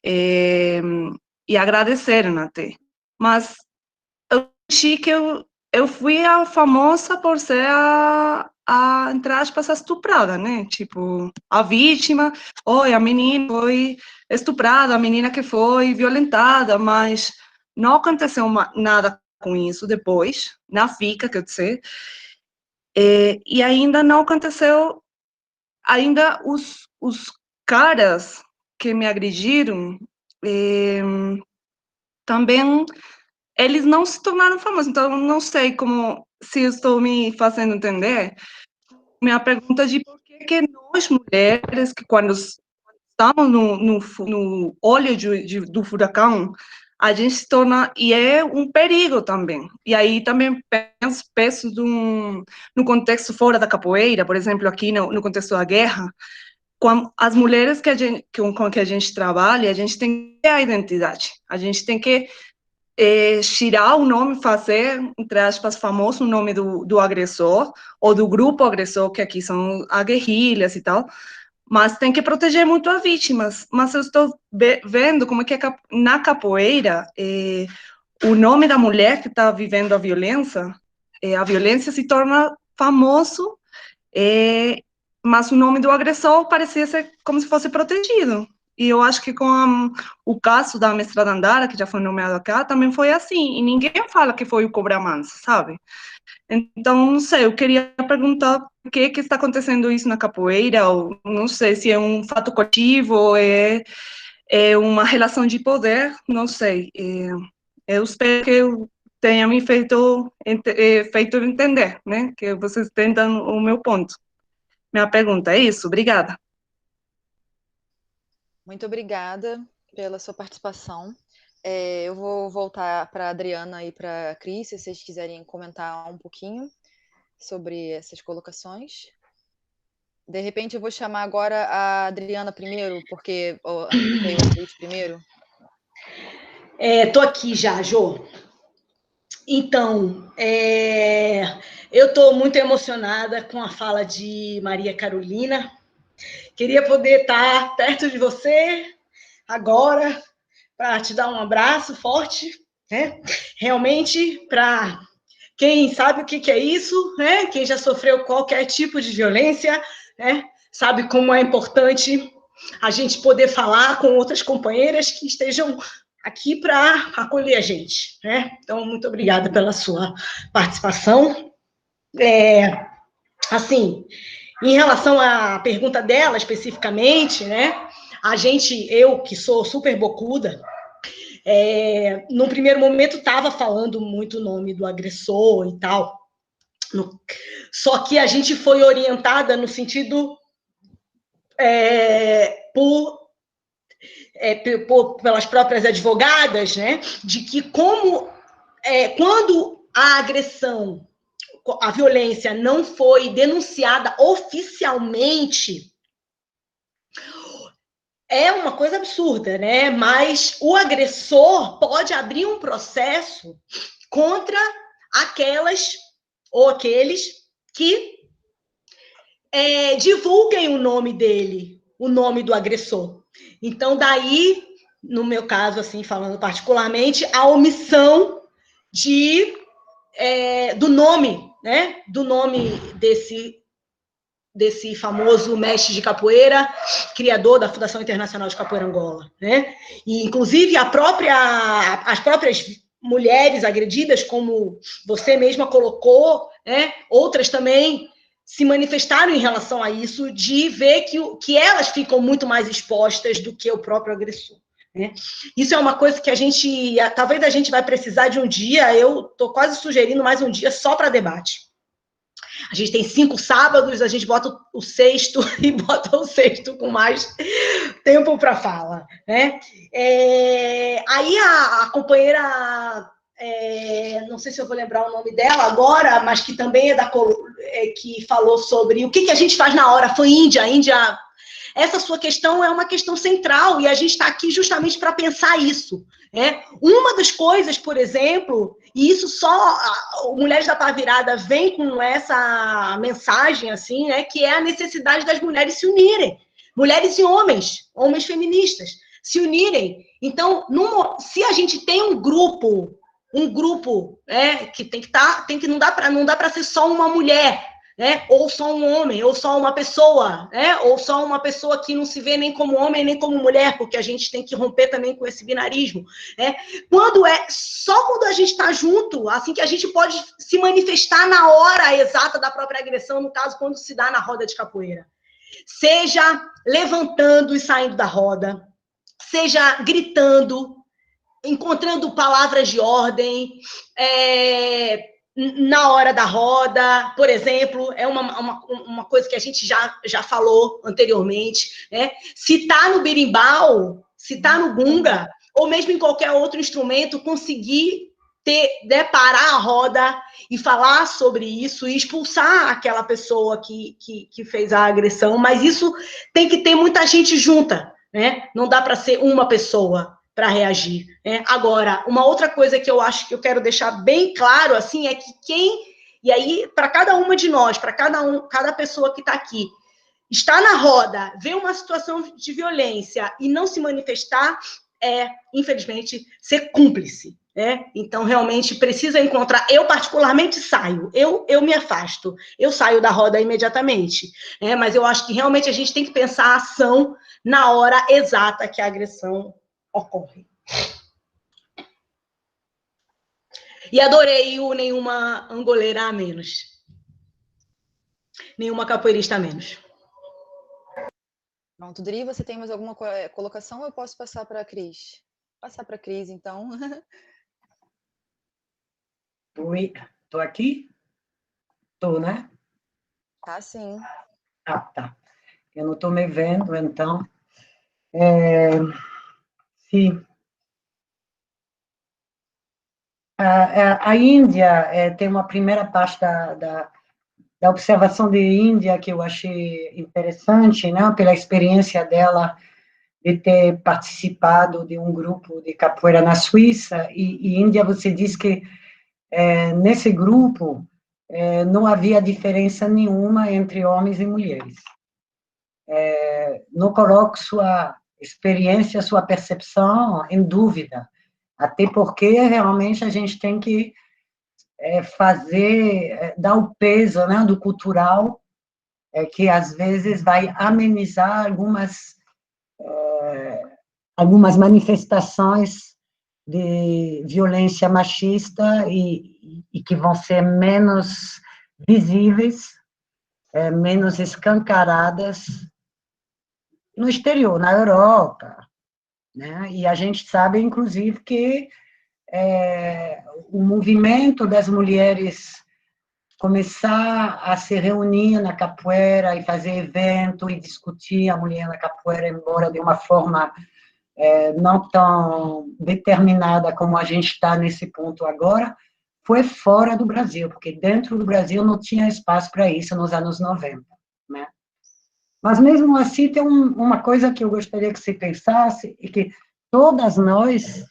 E agradeceram até. Mas eu achei que eu fui a famosa por ser entre aspas, a estuprada, né? Tipo, a vítima, a menina foi estuprada, a menina que foi violentada, mas não aconteceu nada com isso depois, na FICA, quer dizer, e ainda não aconteceu, ainda os caras que me agrediram, também, eles não se tornaram famosos, então eu não sei se eu estou me fazendo entender. Minha pergunta é de por que nós, mulheres, que quando estamos no olho do furacão, a gente se torna, e é um perigo também. E aí também penso no contexto fora da capoeira, por exemplo, aqui no contexto da guerra, com as mulheres com que a gente trabalha, a gente tem que ter a identidade, a gente tem que tirar o nome, fazer, entre aspas, famoso o nome do agressor, ou do grupo agressor, que aqui são as guerrilhas e tal, mas tem que proteger muito as vítimas. Mas eu estou vendo como é que na capoeira, o nome da mulher que está vivendo a violência se torna famoso, mas o nome do agressor parecia ser como se fosse protegido. E eu acho que com o caso da mestrada Andara, que já foi nomeado acá, também foi assim, e ninguém fala que foi o Cobra Mansa, sabe? Então, não sei, eu queria perguntar por que está acontecendo isso na capoeira, ou não sei se é um fato coletivo, ou é uma relação de poder, não sei. Eu espero que eu tenha me feito entender, né? Que vocês entendam o meu ponto. Minha pergunta é isso, obrigada. Muito obrigada pela sua participação. Eu vou voltar para a Adriana e para a Cris, se vocês quiserem comentar um pouquinho sobre essas colocações. De repente, eu vou chamar agora a Adriana primeiro, porque veio a Cris primeiro. Estou aqui já, Jô. Então, eu estou muito emocionada com a fala de Maria Carolina. Queria poder estar perto de você agora, para te dar um abraço forte né? Realmente, para quem sabe o que é isso, né? Quem já sofreu qualquer tipo de violência, né? Sabe como é importante a gente poder falar com outras companheiras que estejam aqui para acolher a gente, né? Então, muito obrigada pela sua participação. Assim, em relação à pergunta dela, especificamente, né? Eu, que sou super bocuda, no primeiro momento estava falando muito o nome do agressor e tal, só que a gente foi orientada no sentido pelas próprias advogadas, né, de que quando a agressão, a violência não foi denunciada oficialmente, é uma coisa absurda, né? Mas o agressor pode abrir um processo contra aquelas ou aqueles que divulguem o nome dele, o nome do agressor. Então, daí, no meu caso, assim, falando particularmente, a omissão do nome, né? Do nome desse famoso mestre de capoeira, criador da Fundação Internacional de Capoeira Angola, né? E, inclusive, as próprias mulheres agredidas, como você mesma colocou, né? Outras também se manifestaram em relação a isso, de ver que elas ficam muito mais expostas do que o próprio agressor, né? Isso é uma coisa que talvez a gente vai precisar de um dia, eu estou quase sugerindo mais um dia só para debate. A gente tem 5 sábados, a gente bota o sexto e bota o sexto com mais tempo para fala, né? Aí a companheira, não sei se eu vou lembrar o nome dela agora, mas que também que falou sobre o que a gente faz na hora, foi Índia. Essa sua questão é uma questão central, e a gente está aqui justamente para pensar isso, né? Uma das coisas, por exemplo, e isso só o Mulheres da Pá Virada vem com essa mensagem, assim, né, que é a necessidade das mulheres se unirem, mulheres e homens feministas, se unirem. Então, se a gente tem um grupo que não dá para ser só uma mulher, né? Ou só um homem, ou só uma pessoa, né? Ou só uma pessoa que não se vê nem como homem, nem como mulher, porque a gente tem que romper também com esse binarismo, né? Só quando a gente está junto, assim que a gente pode se manifestar na hora exata da própria agressão, no caso, quando se dá na roda de capoeira. Seja levantando e saindo da roda, seja gritando, encontrando palavras de ordem, na hora da roda, por exemplo, é uma coisa que a gente já falou anteriormente, né? Se está no berimbau, se está no gunga, ou mesmo em qualquer outro instrumento, conseguir parar a roda e falar sobre isso e expulsar aquela pessoa que fez a agressão, mas isso tem que ter muita gente junta, né? Não dá para ser uma pessoa para reagir, né? Agora, uma outra coisa que eu acho que eu quero deixar bem claro, assim, é que e aí, para cada uma de nós, para cada pessoa que está aqui, está na roda, vê uma situação de violência e não se manifestar, infelizmente, ser cúmplice, né? Então, realmente, precisa encontrar. Eu, particularmente, saio, eu me afasto, eu saio da roda imediatamente, né? Mas eu acho que realmente a gente tem que pensar a ação na hora exata que a agressão ocorre. E adorei o nenhuma angoleira a menos. Nenhuma capoeirista a menos. Pronto, Dri, você tem mais alguma colocação ou eu posso passar para a Cris? Passar para a Cris, então. Oi, estou aqui? Estou, né? Tá, sim. Ah, tá. Eu não estou me vendo, então. Sim. A Índia tem uma primeira parte da observação de Índia que eu achei interessante, né, pela experiência dela de ter participado de um grupo de capoeira na Suíça, e Índia, você diz que nesse grupo não havia diferença nenhuma entre homens e mulheres. Não coloco sua experiência, sua percepção em dúvida. Até porque, realmente, a gente tem que dar o peso, né, do cultural, que às vezes vai amenizar algumas manifestações de violência machista e que vão ser menos visíveis, menos escancaradas no exterior, na Europa, né? E a gente sabe, inclusive, que o movimento das mulheres começar a se reunir na capoeira e fazer evento e discutir a mulher na capoeira, embora de uma forma não tão determinada como a gente está nesse ponto agora, foi fora do Brasil, porque dentro do Brasil não tinha espaço para isso nos anos 90, né? Mas, mesmo assim, tem uma coisa que eu gostaria que você pensasse, e que todas nós,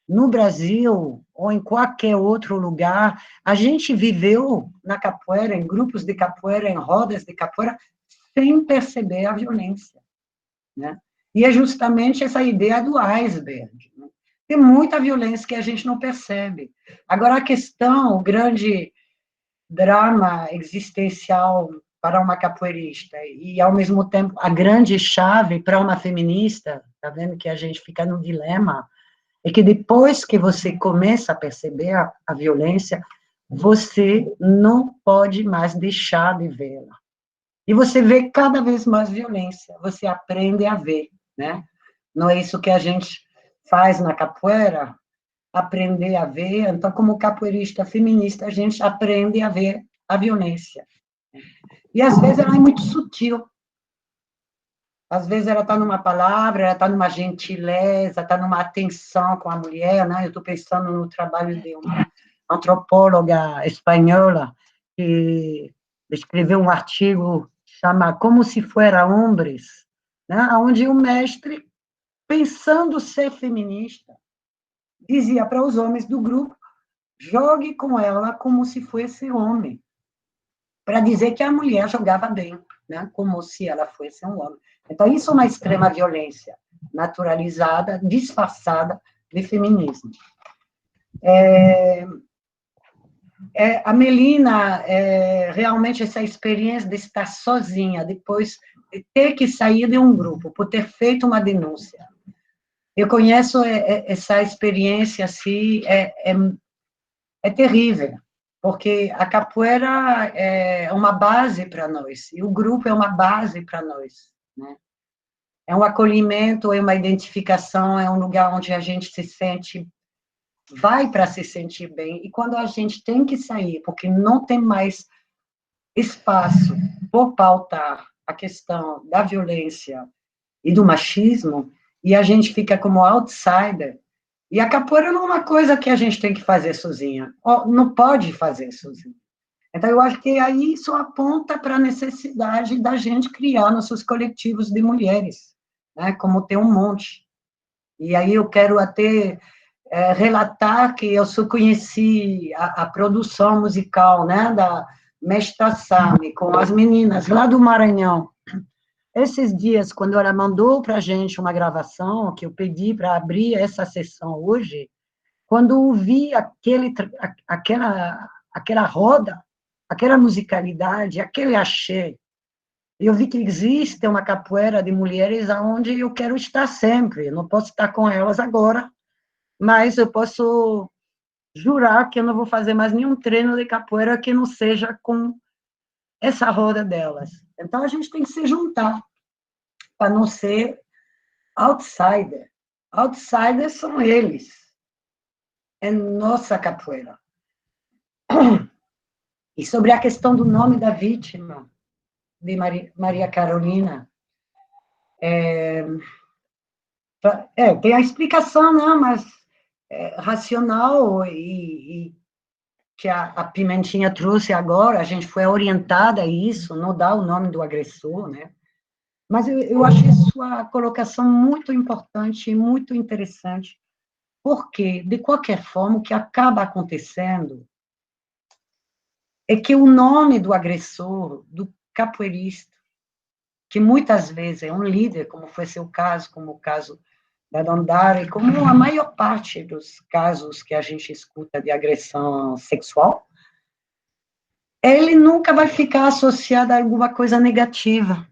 no Brasil, ou em qualquer outro lugar, a gente viveu na capoeira, em grupos de capoeira, em rodas de capoeira, sem perceber a violência, né? E é justamente essa ideia do iceberg, né? Tem muita violência que a gente não percebe. Agora, a questão, o grande drama existencial para uma capoeirista e, ao mesmo tempo, a grande chave para uma feminista, tá vendo que a gente fica no dilema, é que depois que você começa a perceber a violência, você não pode mais deixar de vê-la. E você vê cada vez mais violência, você aprende a ver, né? Não é isso que a gente faz na capoeira? Aprender a ver. Então, como capoeirista feminista, a gente aprende a ver a violência. E, às vezes, ela é muito sutil. Às vezes, ela está numa palavra, ela está numa gentileza, está numa atenção com a mulher, né? Eu estou pensando no trabalho de uma antropóloga espanhola que escreveu um artigo chama Como se fuera hombres, né? Onde o mestre, pensando ser feminista, dizia para os homens do grupo: jogue com ela como se fosse homem, para dizer que a mulher jogava bem, né? Como se ela fosse um homem. Então, isso é uma extrema violência naturalizada, disfarçada de feminismo. A Melina, realmente, essa experiência de estar sozinha, depois de ter que sair de um grupo, por ter feito uma denúncia. Eu conheço essa experiência, assim, é terrível, porque a capoeira é uma base para nós, e o grupo é uma base para nós, né? É um acolhimento, é uma identificação, é um lugar onde a gente se sente, vai para se sentir bem, e quando a gente tem que sair, porque não tem mais espaço por pautar a questão da violência e do machismo, e a gente fica como outsider, e a capoeira não é uma coisa que a gente tem que fazer sozinha, não pode fazer sozinha. Então, eu acho que aí isso aponta para a necessidade da gente criar nossos coletivos de mulheres, né, como tem um monte. E aí eu quero até relatar que eu só conheci a produção musical, né, da Mestra Sami, com as meninas lá do Maranhão. Esses dias, quando ela mandou para a gente uma gravação, que eu pedi para abrir essa sessão hoje, quando eu vi aquela roda, aquela musicalidade, aquele axé, eu vi que existe uma capoeira de mulheres onde eu quero estar sempre. Eu não posso estar com elas agora, mas eu posso jurar que eu não vou fazer mais nenhum treino de capoeira que não seja com essa roda delas. Então, a gente tem que se juntar, para não ser outsider. Outsiders são eles. É nossa capoeira. E sobre a questão do nome da vítima, de Maria Carolina, tem a explicação, não, mas racional, e que a Pimentinha trouxe agora, a gente foi orientada a isso, não dá o nome do agressor, né? Mas eu achei sua colocação muito importante e muito interessante, porque, de qualquer forma, o que acaba acontecendo é que o nome do agressor, do capoeirista, que muitas vezes é um líder, como foi seu caso, como o caso da Dandara, como a maior parte dos casos que a gente escuta de agressão sexual, ele nunca vai ficar associado a alguma coisa negativa.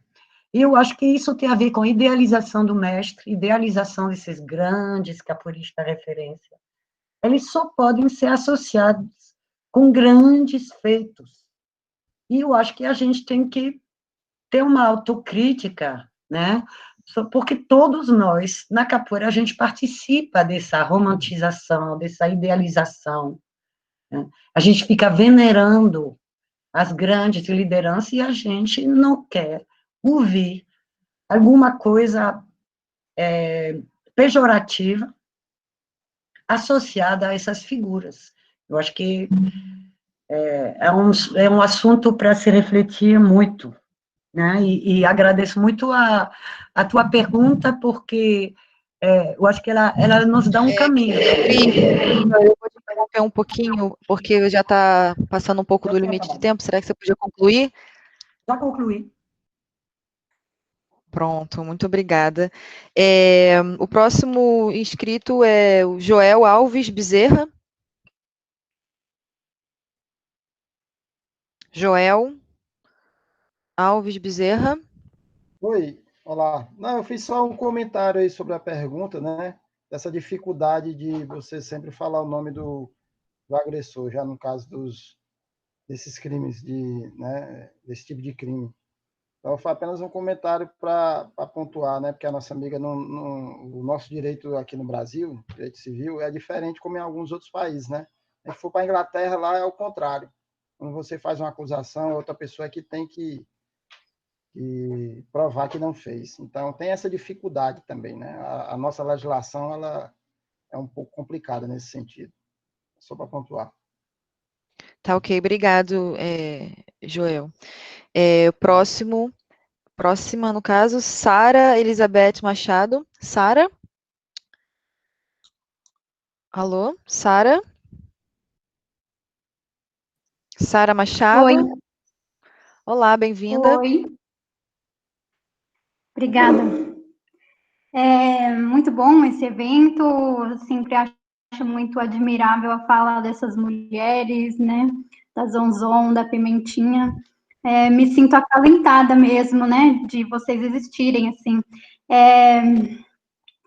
E eu acho que isso tem a ver com idealização do mestre, idealização desses grandes capoeiristas referência. Eles só podem ser associados com grandes feitos. E eu acho que a gente tem que ter uma autocrítica, né? Porque todos nós, na capoeira, a gente participa dessa romantização, dessa idealização, né? A gente fica venerando as grandes lideranças e a gente não quer ouvir alguma coisa pejorativa associada a essas figuras. Eu acho que é um assunto para se refletir muito, né? E agradeço muito a tua pergunta, porque eu acho que ela nos dá um caminho. Eu vou te interromper um pouquinho, porque já está passando um pouco do limite de tempo. Será que você podia concluir? Já concluí. Pronto, muito obrigada. O próximo inscrito é o Joel Alves Bezerra. Joel Alves Bezerra. Oi, olá. Não, eu fiz só um comentário aí sobre a pergunta, né? Dessa dificuldade de você sempre falar o nome do agressor, já no caso desses crimes, né, desse tipo de crime. Então, foi apenas um comentário para pontuar, né? Porque a nossa amiga, o nosso direito aqui no Brasil, direito civil, é diferente como em alguns outros países, né? Se for para a Inglaterra, lá é o contrário. Quando você faz uma acusação, outra pessoa é que tem que provar que não fez. Então, tem essa dificuldade também, né? A nossa legislação, ela é um pouco complicada nesse sentido. Só para pontuar. Tá ok, obrigado, Joel. Próxima, no caso, Sara Elizabeth Machado. Sara? Alô? Sara? Sara Machado? Oi. Olá, bem-vinda. Oi. Obrigada. É muito bom esse evento, eu sempre acho muito admirável a fala dessas mulheres, né, da Zonzon, da Pimentinha. Me sinto acalentada mesmo, né, de vocês existirem, assim.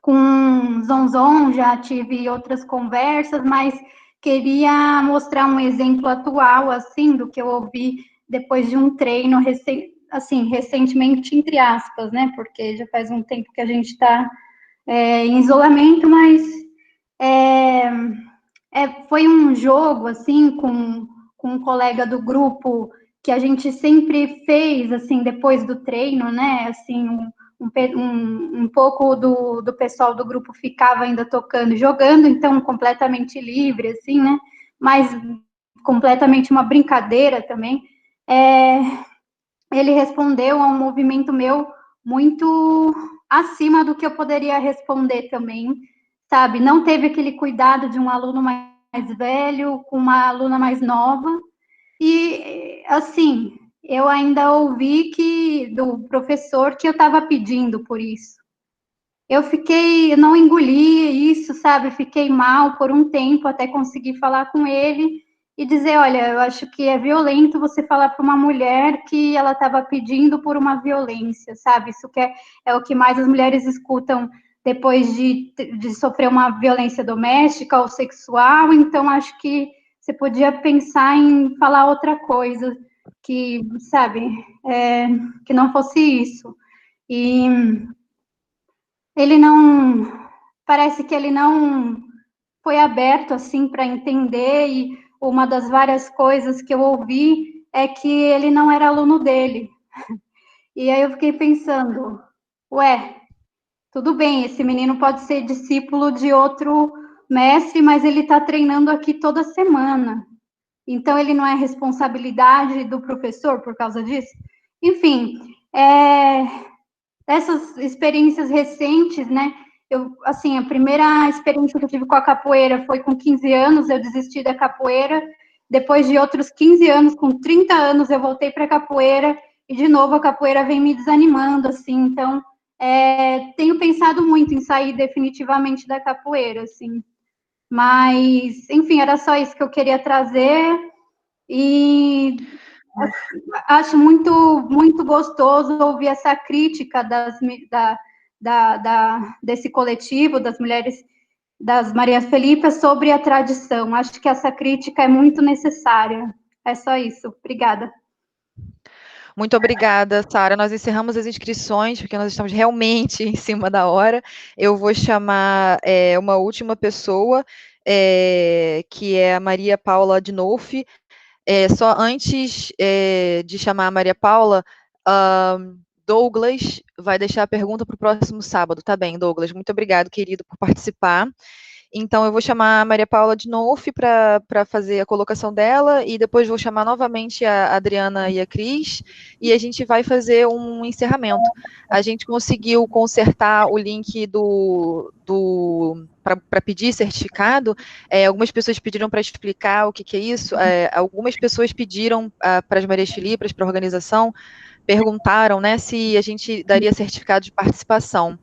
Com Zonzon já tive outras conversas, mas queria mostrar um exemplo atual, assim, do que eu ouvi depois de um treino recentemente, entre aspas, né, porque já faz um tempo que a gente está em isolamento, mas foi um jogo, assim, com um colega do grupo que a gente sempre fez, assim, depois do treino, né, assim, um pouco do pessoal do grupo ficava ainda tocando e jogando, então completamente livre, assim, né, mas completamente uma brincadeira também. Ele respondeu a um movimento meu muito acima do que eu poderia responder também, sabe? Não teve aquele cuidado de um aluno mais velho com uma aluna mais nova. E, assim, eu ainda ouvi do professor que eu estava pedindo por isso. Eu não engoli isso, sabe? Fiquei mal por um tempo até conseguir falar com ele e dizer, olha, eu acho que é violento você falar para uma mulher que ela estava pedindo por uma violência, sabe? Isso que é o que mais as mulheres escutam depois de sofrer uma violência doméstica ou sexual, então acho que você podia pensar em falar outra coisa, que, sabe, que não fosse isso. E parece que ele não foi aberto, assim, para entender, e uma das várias coisas que eu ouvi é que ele não era aluno dele. E aí eu fiquei pensando, tudo bem, esse menino pode ser discípulo de outro mestre, mas ele está treinando aqui toda semana. Então, ele não é responsabilidade do professor por causa disso? Enfim, essas experiências recentes, né? A primeira experiência que eu tive com a capoeira foi com 15 anos, eu desisti da capoeira. Depois de outros 15 anos, com 30 anos, eu voltei para a capoeira, e de novo a capoeira vem me desanimando, assim. Então, tenho pensado muito em sair definitivamente da capoeira, assim. Mas, enfim, era só isso que eu queria trazer. E acho muito gostoso ouvir essa crítica desse coletivo, das mulheres, das Maria Felipa, sobre a tradição. Acho que essa crítica é muito necessária. É só isso. Obrigada. Muito obrigada, Sara. Nós encerramos as inscrições, porque nós estamos realmente em cima da hora. Eu vou chamar uma última pessoa, que é a Maria Paula Adinolfi. Só antes de chamar a Maria Paula, Douglas vai deixar a pergunta para o próximo sábado. Tá bem, Douglas. Muito obrigado, querido, por participar. Então, eu vou chamar a Maria Paula Adinolfi para fazer a colocação dela, e depois vou chamar novamente a Adriana e a Cris, e a gente vai fazer um encerramento. A gente conseguiu consertar o link para pedir certificado. Algumas pessoas pediram para explicar o que é isso. Algumas pessoas pediram para as Marias Filipas, para a organização, perguntaram, né, se a gente daria certificado de participação.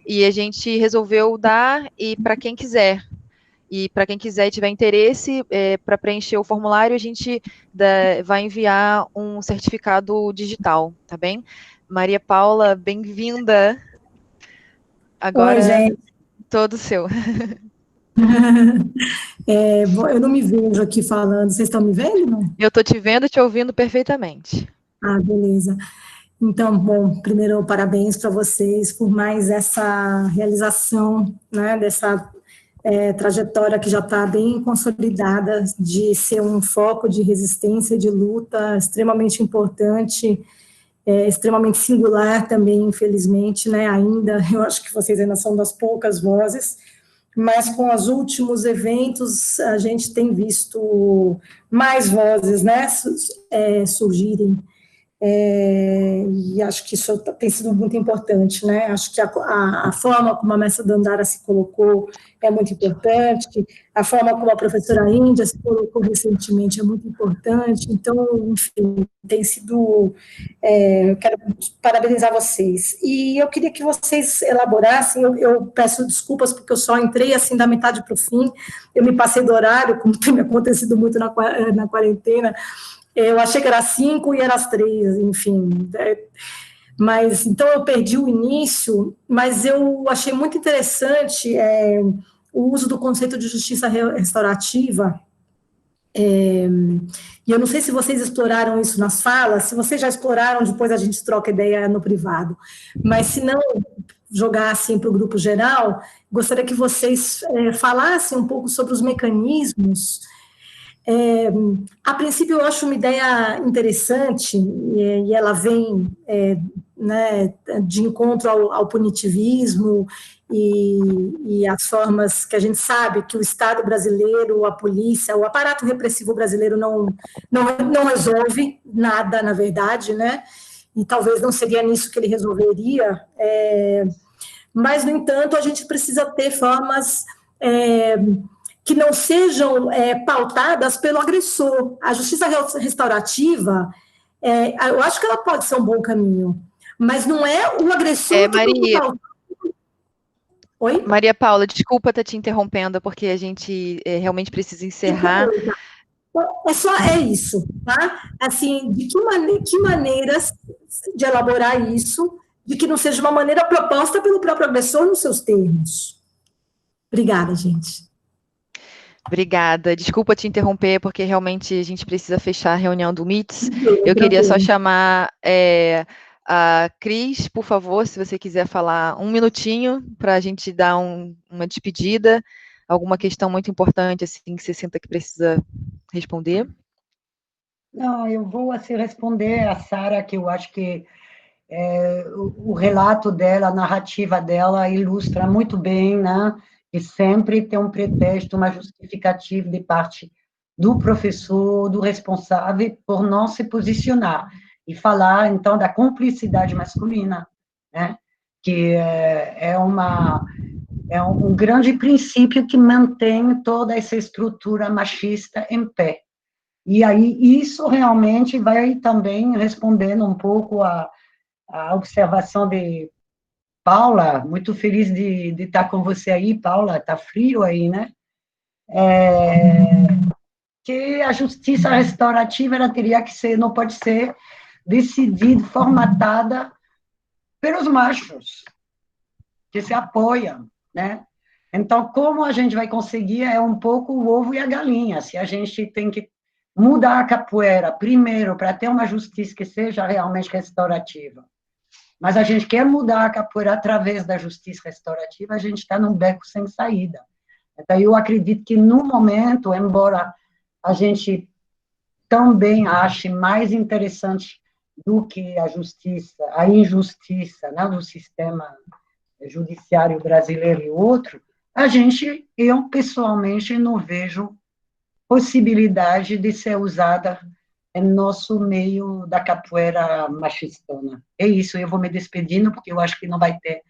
E a gente resolveu dar, e para quem quiser. E para quem quiser e tiver interesse, para preencher o formulário, a gente vai enviar um certificado digital, tá bem? Maria Paula, bem-vinda. Agora, oi, gente. Todo seu. Bom, eu não me vejo aqui falando. Vocês estão me vendo? Não? Eu estou te vendo e te ouvindo perfeitamente. Ah, beleza. Então, bom, primeiro, parabéns para vocês por mais essa realização, né, dessa trajetória que já está bem consolidada, de ser um foco de resistência, de luta extremamente importante, extremamente singular também, infelizmente, né, ainda, eu acho que vocês ainda são das poucas vozes, mas com os últimos eventos a gente tem visto mais vozes, né, surgirem. E acho que isso tem sido muito importante, né? Acho que a forma como a mestra Dandara se colocou é muito importante, a forma como a professora Índia se colocou recentemente é muito importante. Então, enfim, tem sido. Eu quero parabenizar vocês. E eu queria que vocês elaborassem. Eu peço desculpas porque eu só entrei assim da metade para o fim. Eu me passei do horário, como tem acontecido muito na quarentena. Eu achei que era 5 e era às 3, enfim. Mas, então, eu perdi o início, mas eu achei muito interessante o uso do conceito de justiça restaurativa. E eu não sei se vocês exploraram isso nas falas, se vocês já exploraram, depois a gente troca ideia no privado. Mas, se não jogar assim para o grupo geral, gostaria que vocês falassem um pouco sobre os mecanismos. A princípio, eu acho uma ideia interessante, e ela vem né, de encontro ao punitivismo e as formas que a gente sabe que o Estado brasileiro, a polícia, o aparato repressivo brasileiro não resolve nada, na verdade, né? E talvez não seria nisso que ele resolveria, mas, no entanto, a gente precisa ter formas que não sejam pautadas pelo agressor. A justiça restaurativa, eu acho que ela pode ser um bom caminho, mas não é o agressor que tem que pautar. Oi? Maria Paula, desculpa estar te interrompendo, porque a gente realmente precisa encerrar. É isso, tá? Assim, de que maneiras de elaborar isso, de que não seja uma maneira proposta pelo próprio agressor nos seus termos. Obrigada, gente. Obrigada. Desculpa te interromper, porque realmente a gente precisa fechar a reunião do MITS. Eu queria só chamar a Cris, por favor, se você quiser falar um minutinho para a gente dar uma despedida, alguma questão muito importante assim que você sinta que precisa responder. Não, eu vou assim, responder a Sara, que eu acho que o relato dela, a narrativa dela ilustra muito bem, né? E sempre tem um pretexto, uma justificativa de parte do professor, do responsável, por não se posicionar e falar, então, da cumplicidade masculina, né? Que é um grande princípio que mantém toda essa estrutura machista em pé. E aí, isso realmente vai também respondendo um pouco a observação de Paula, muito feliz de estar com você aí, Paula, está frio aí, né? Que a justiça restaurativa ela teria que ser, não pode ser decidida, formatada pelos machos, que se apoiam, né? Então, como a gente vai conseguir é um pouco o ovo e a galinha, se a gente tem que mudar a capoeira primeiro para ter uma justiça que seja realmente restaurativa, mas a gente quer mudar a capoeira através da justiça restaurativa, a gente está num beco sem saída. Então, eu acredito que, no momento, embora a gente também ache mais interessante do que a justiça, a injustiça, né, do sistema judiciário brasileiro e outro, eu pessoalmente não vejo possibilidade de ser usada em nosso meio da capoeira machistona. É isso, eu vou me despedindo, porque eu acho que não vai ter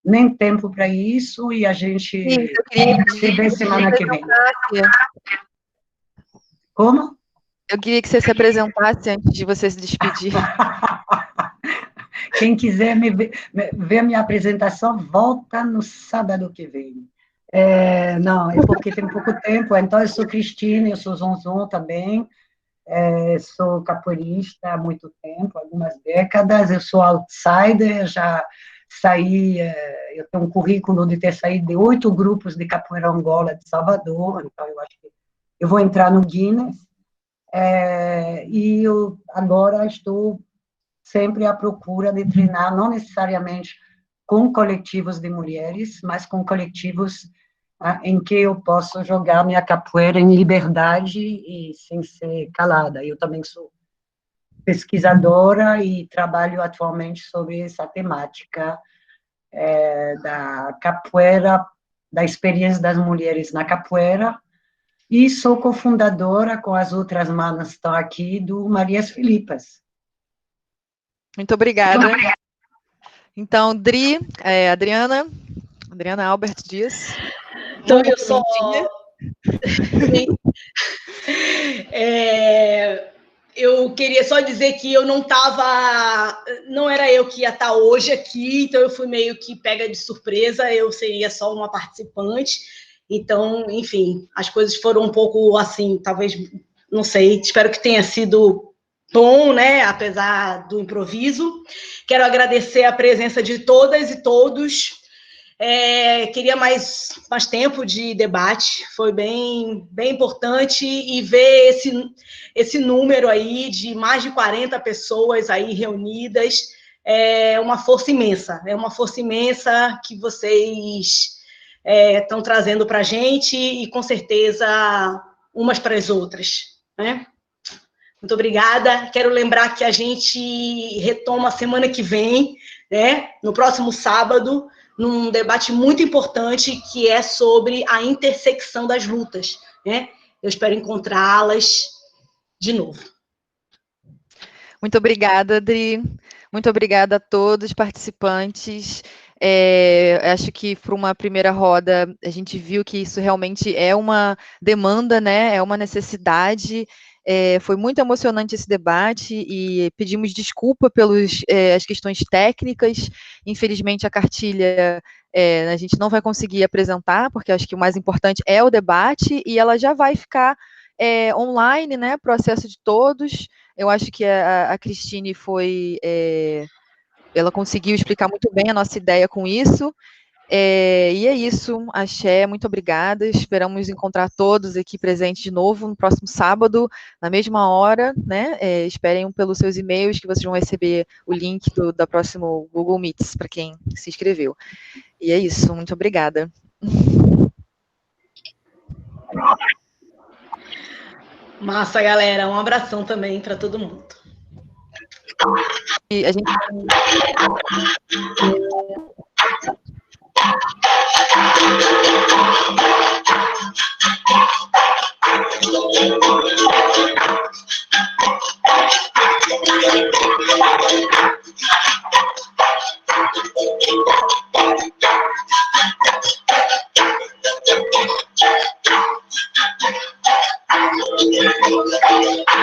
nem tempo para isso, e a gente se vê semana que vem. Como? Eu queria que você se apresentasse antes de você se despedir. Quem quiser ver minha apresentação, volta no sábado que vem. Não, é porque tem pouco tempo, então eu sou Cristina, eu sou Zonzon também, sou capoeirista há muito tempo, algumas décadas, eu sou outsider, já saí, eu tenho um currículo de ter saído de 8 grupos de capoeira Angola de Salvador, então eu acho que eu vou entrar no Guinness, e eu agora estou sempre à procura de treinar, não necessariamente com coletivos de mulheres, mas com coletivos em que eu posso jogar minha capoeira em liberdade e sem ser calada. Eu também sou pesquisadora e trabalho atualmente sobre essa temática da capoeira, da experiência das mulheres na capoeira, e sou cofundadora, com as outras manas que estão aqui, do Marias Filipas. Muito obrigada. Então, Adriana Albert Dias. Então, eu só... eu queria só dizer que eu não era eu que ia estar hoje aqui, então eu fui meio que pega de surpresa, eu seria só uma participante, então, enfim, as coisas foram um pouco assim, talvez, não sei, espero que tenha sido bom, né, apesar do improviso. Quero agradecer a presença de todas e todos. Queria mais tempo de debate, foi bem importante, e ver esse número aí de mais de 40 pessoas aí reunidas é uma força imensa que vocês estão trazendo para a gente, e com certeza umas para as outras, né? Muito obrigada. Quero lembrar que a gente retoma semana que vem, né, no próximo sábado, num debate muito importante, que é sobre a intersecção das lutas, né? Eu espero encontrá-las de novo. Muito obrigada, Adri. Muito obrigada a todos os participantes. Acho que, para uma primeira roda, a gente viu que isso realmente é uma demanda, né? É uma necessidade. Foi muito emocionante esse debate, e pedimos desculpa pelas as questões técnicas. Infelizmente, a cartilha a gente não vai conseguir apresentar, porque acho que o mais importante é o debate, e ela já vai ficar online, né, para o acesso de todos. Eu acho que a Cristine ela conseguiu explicar muito bem a nossa ideia com isso. E é isso, axé, muito obrigada, esperamos encontrar todos aqui presentes de novo no próximo sábado, na mesma hora, né? Esperem pelos seus e-mails, que vocês vão receber o link da próximo Google Meets, para quem se inscreveu. E é isso, muito obrigada. Massa, galera, um abração também para todo mundo. E a gente... Thank you.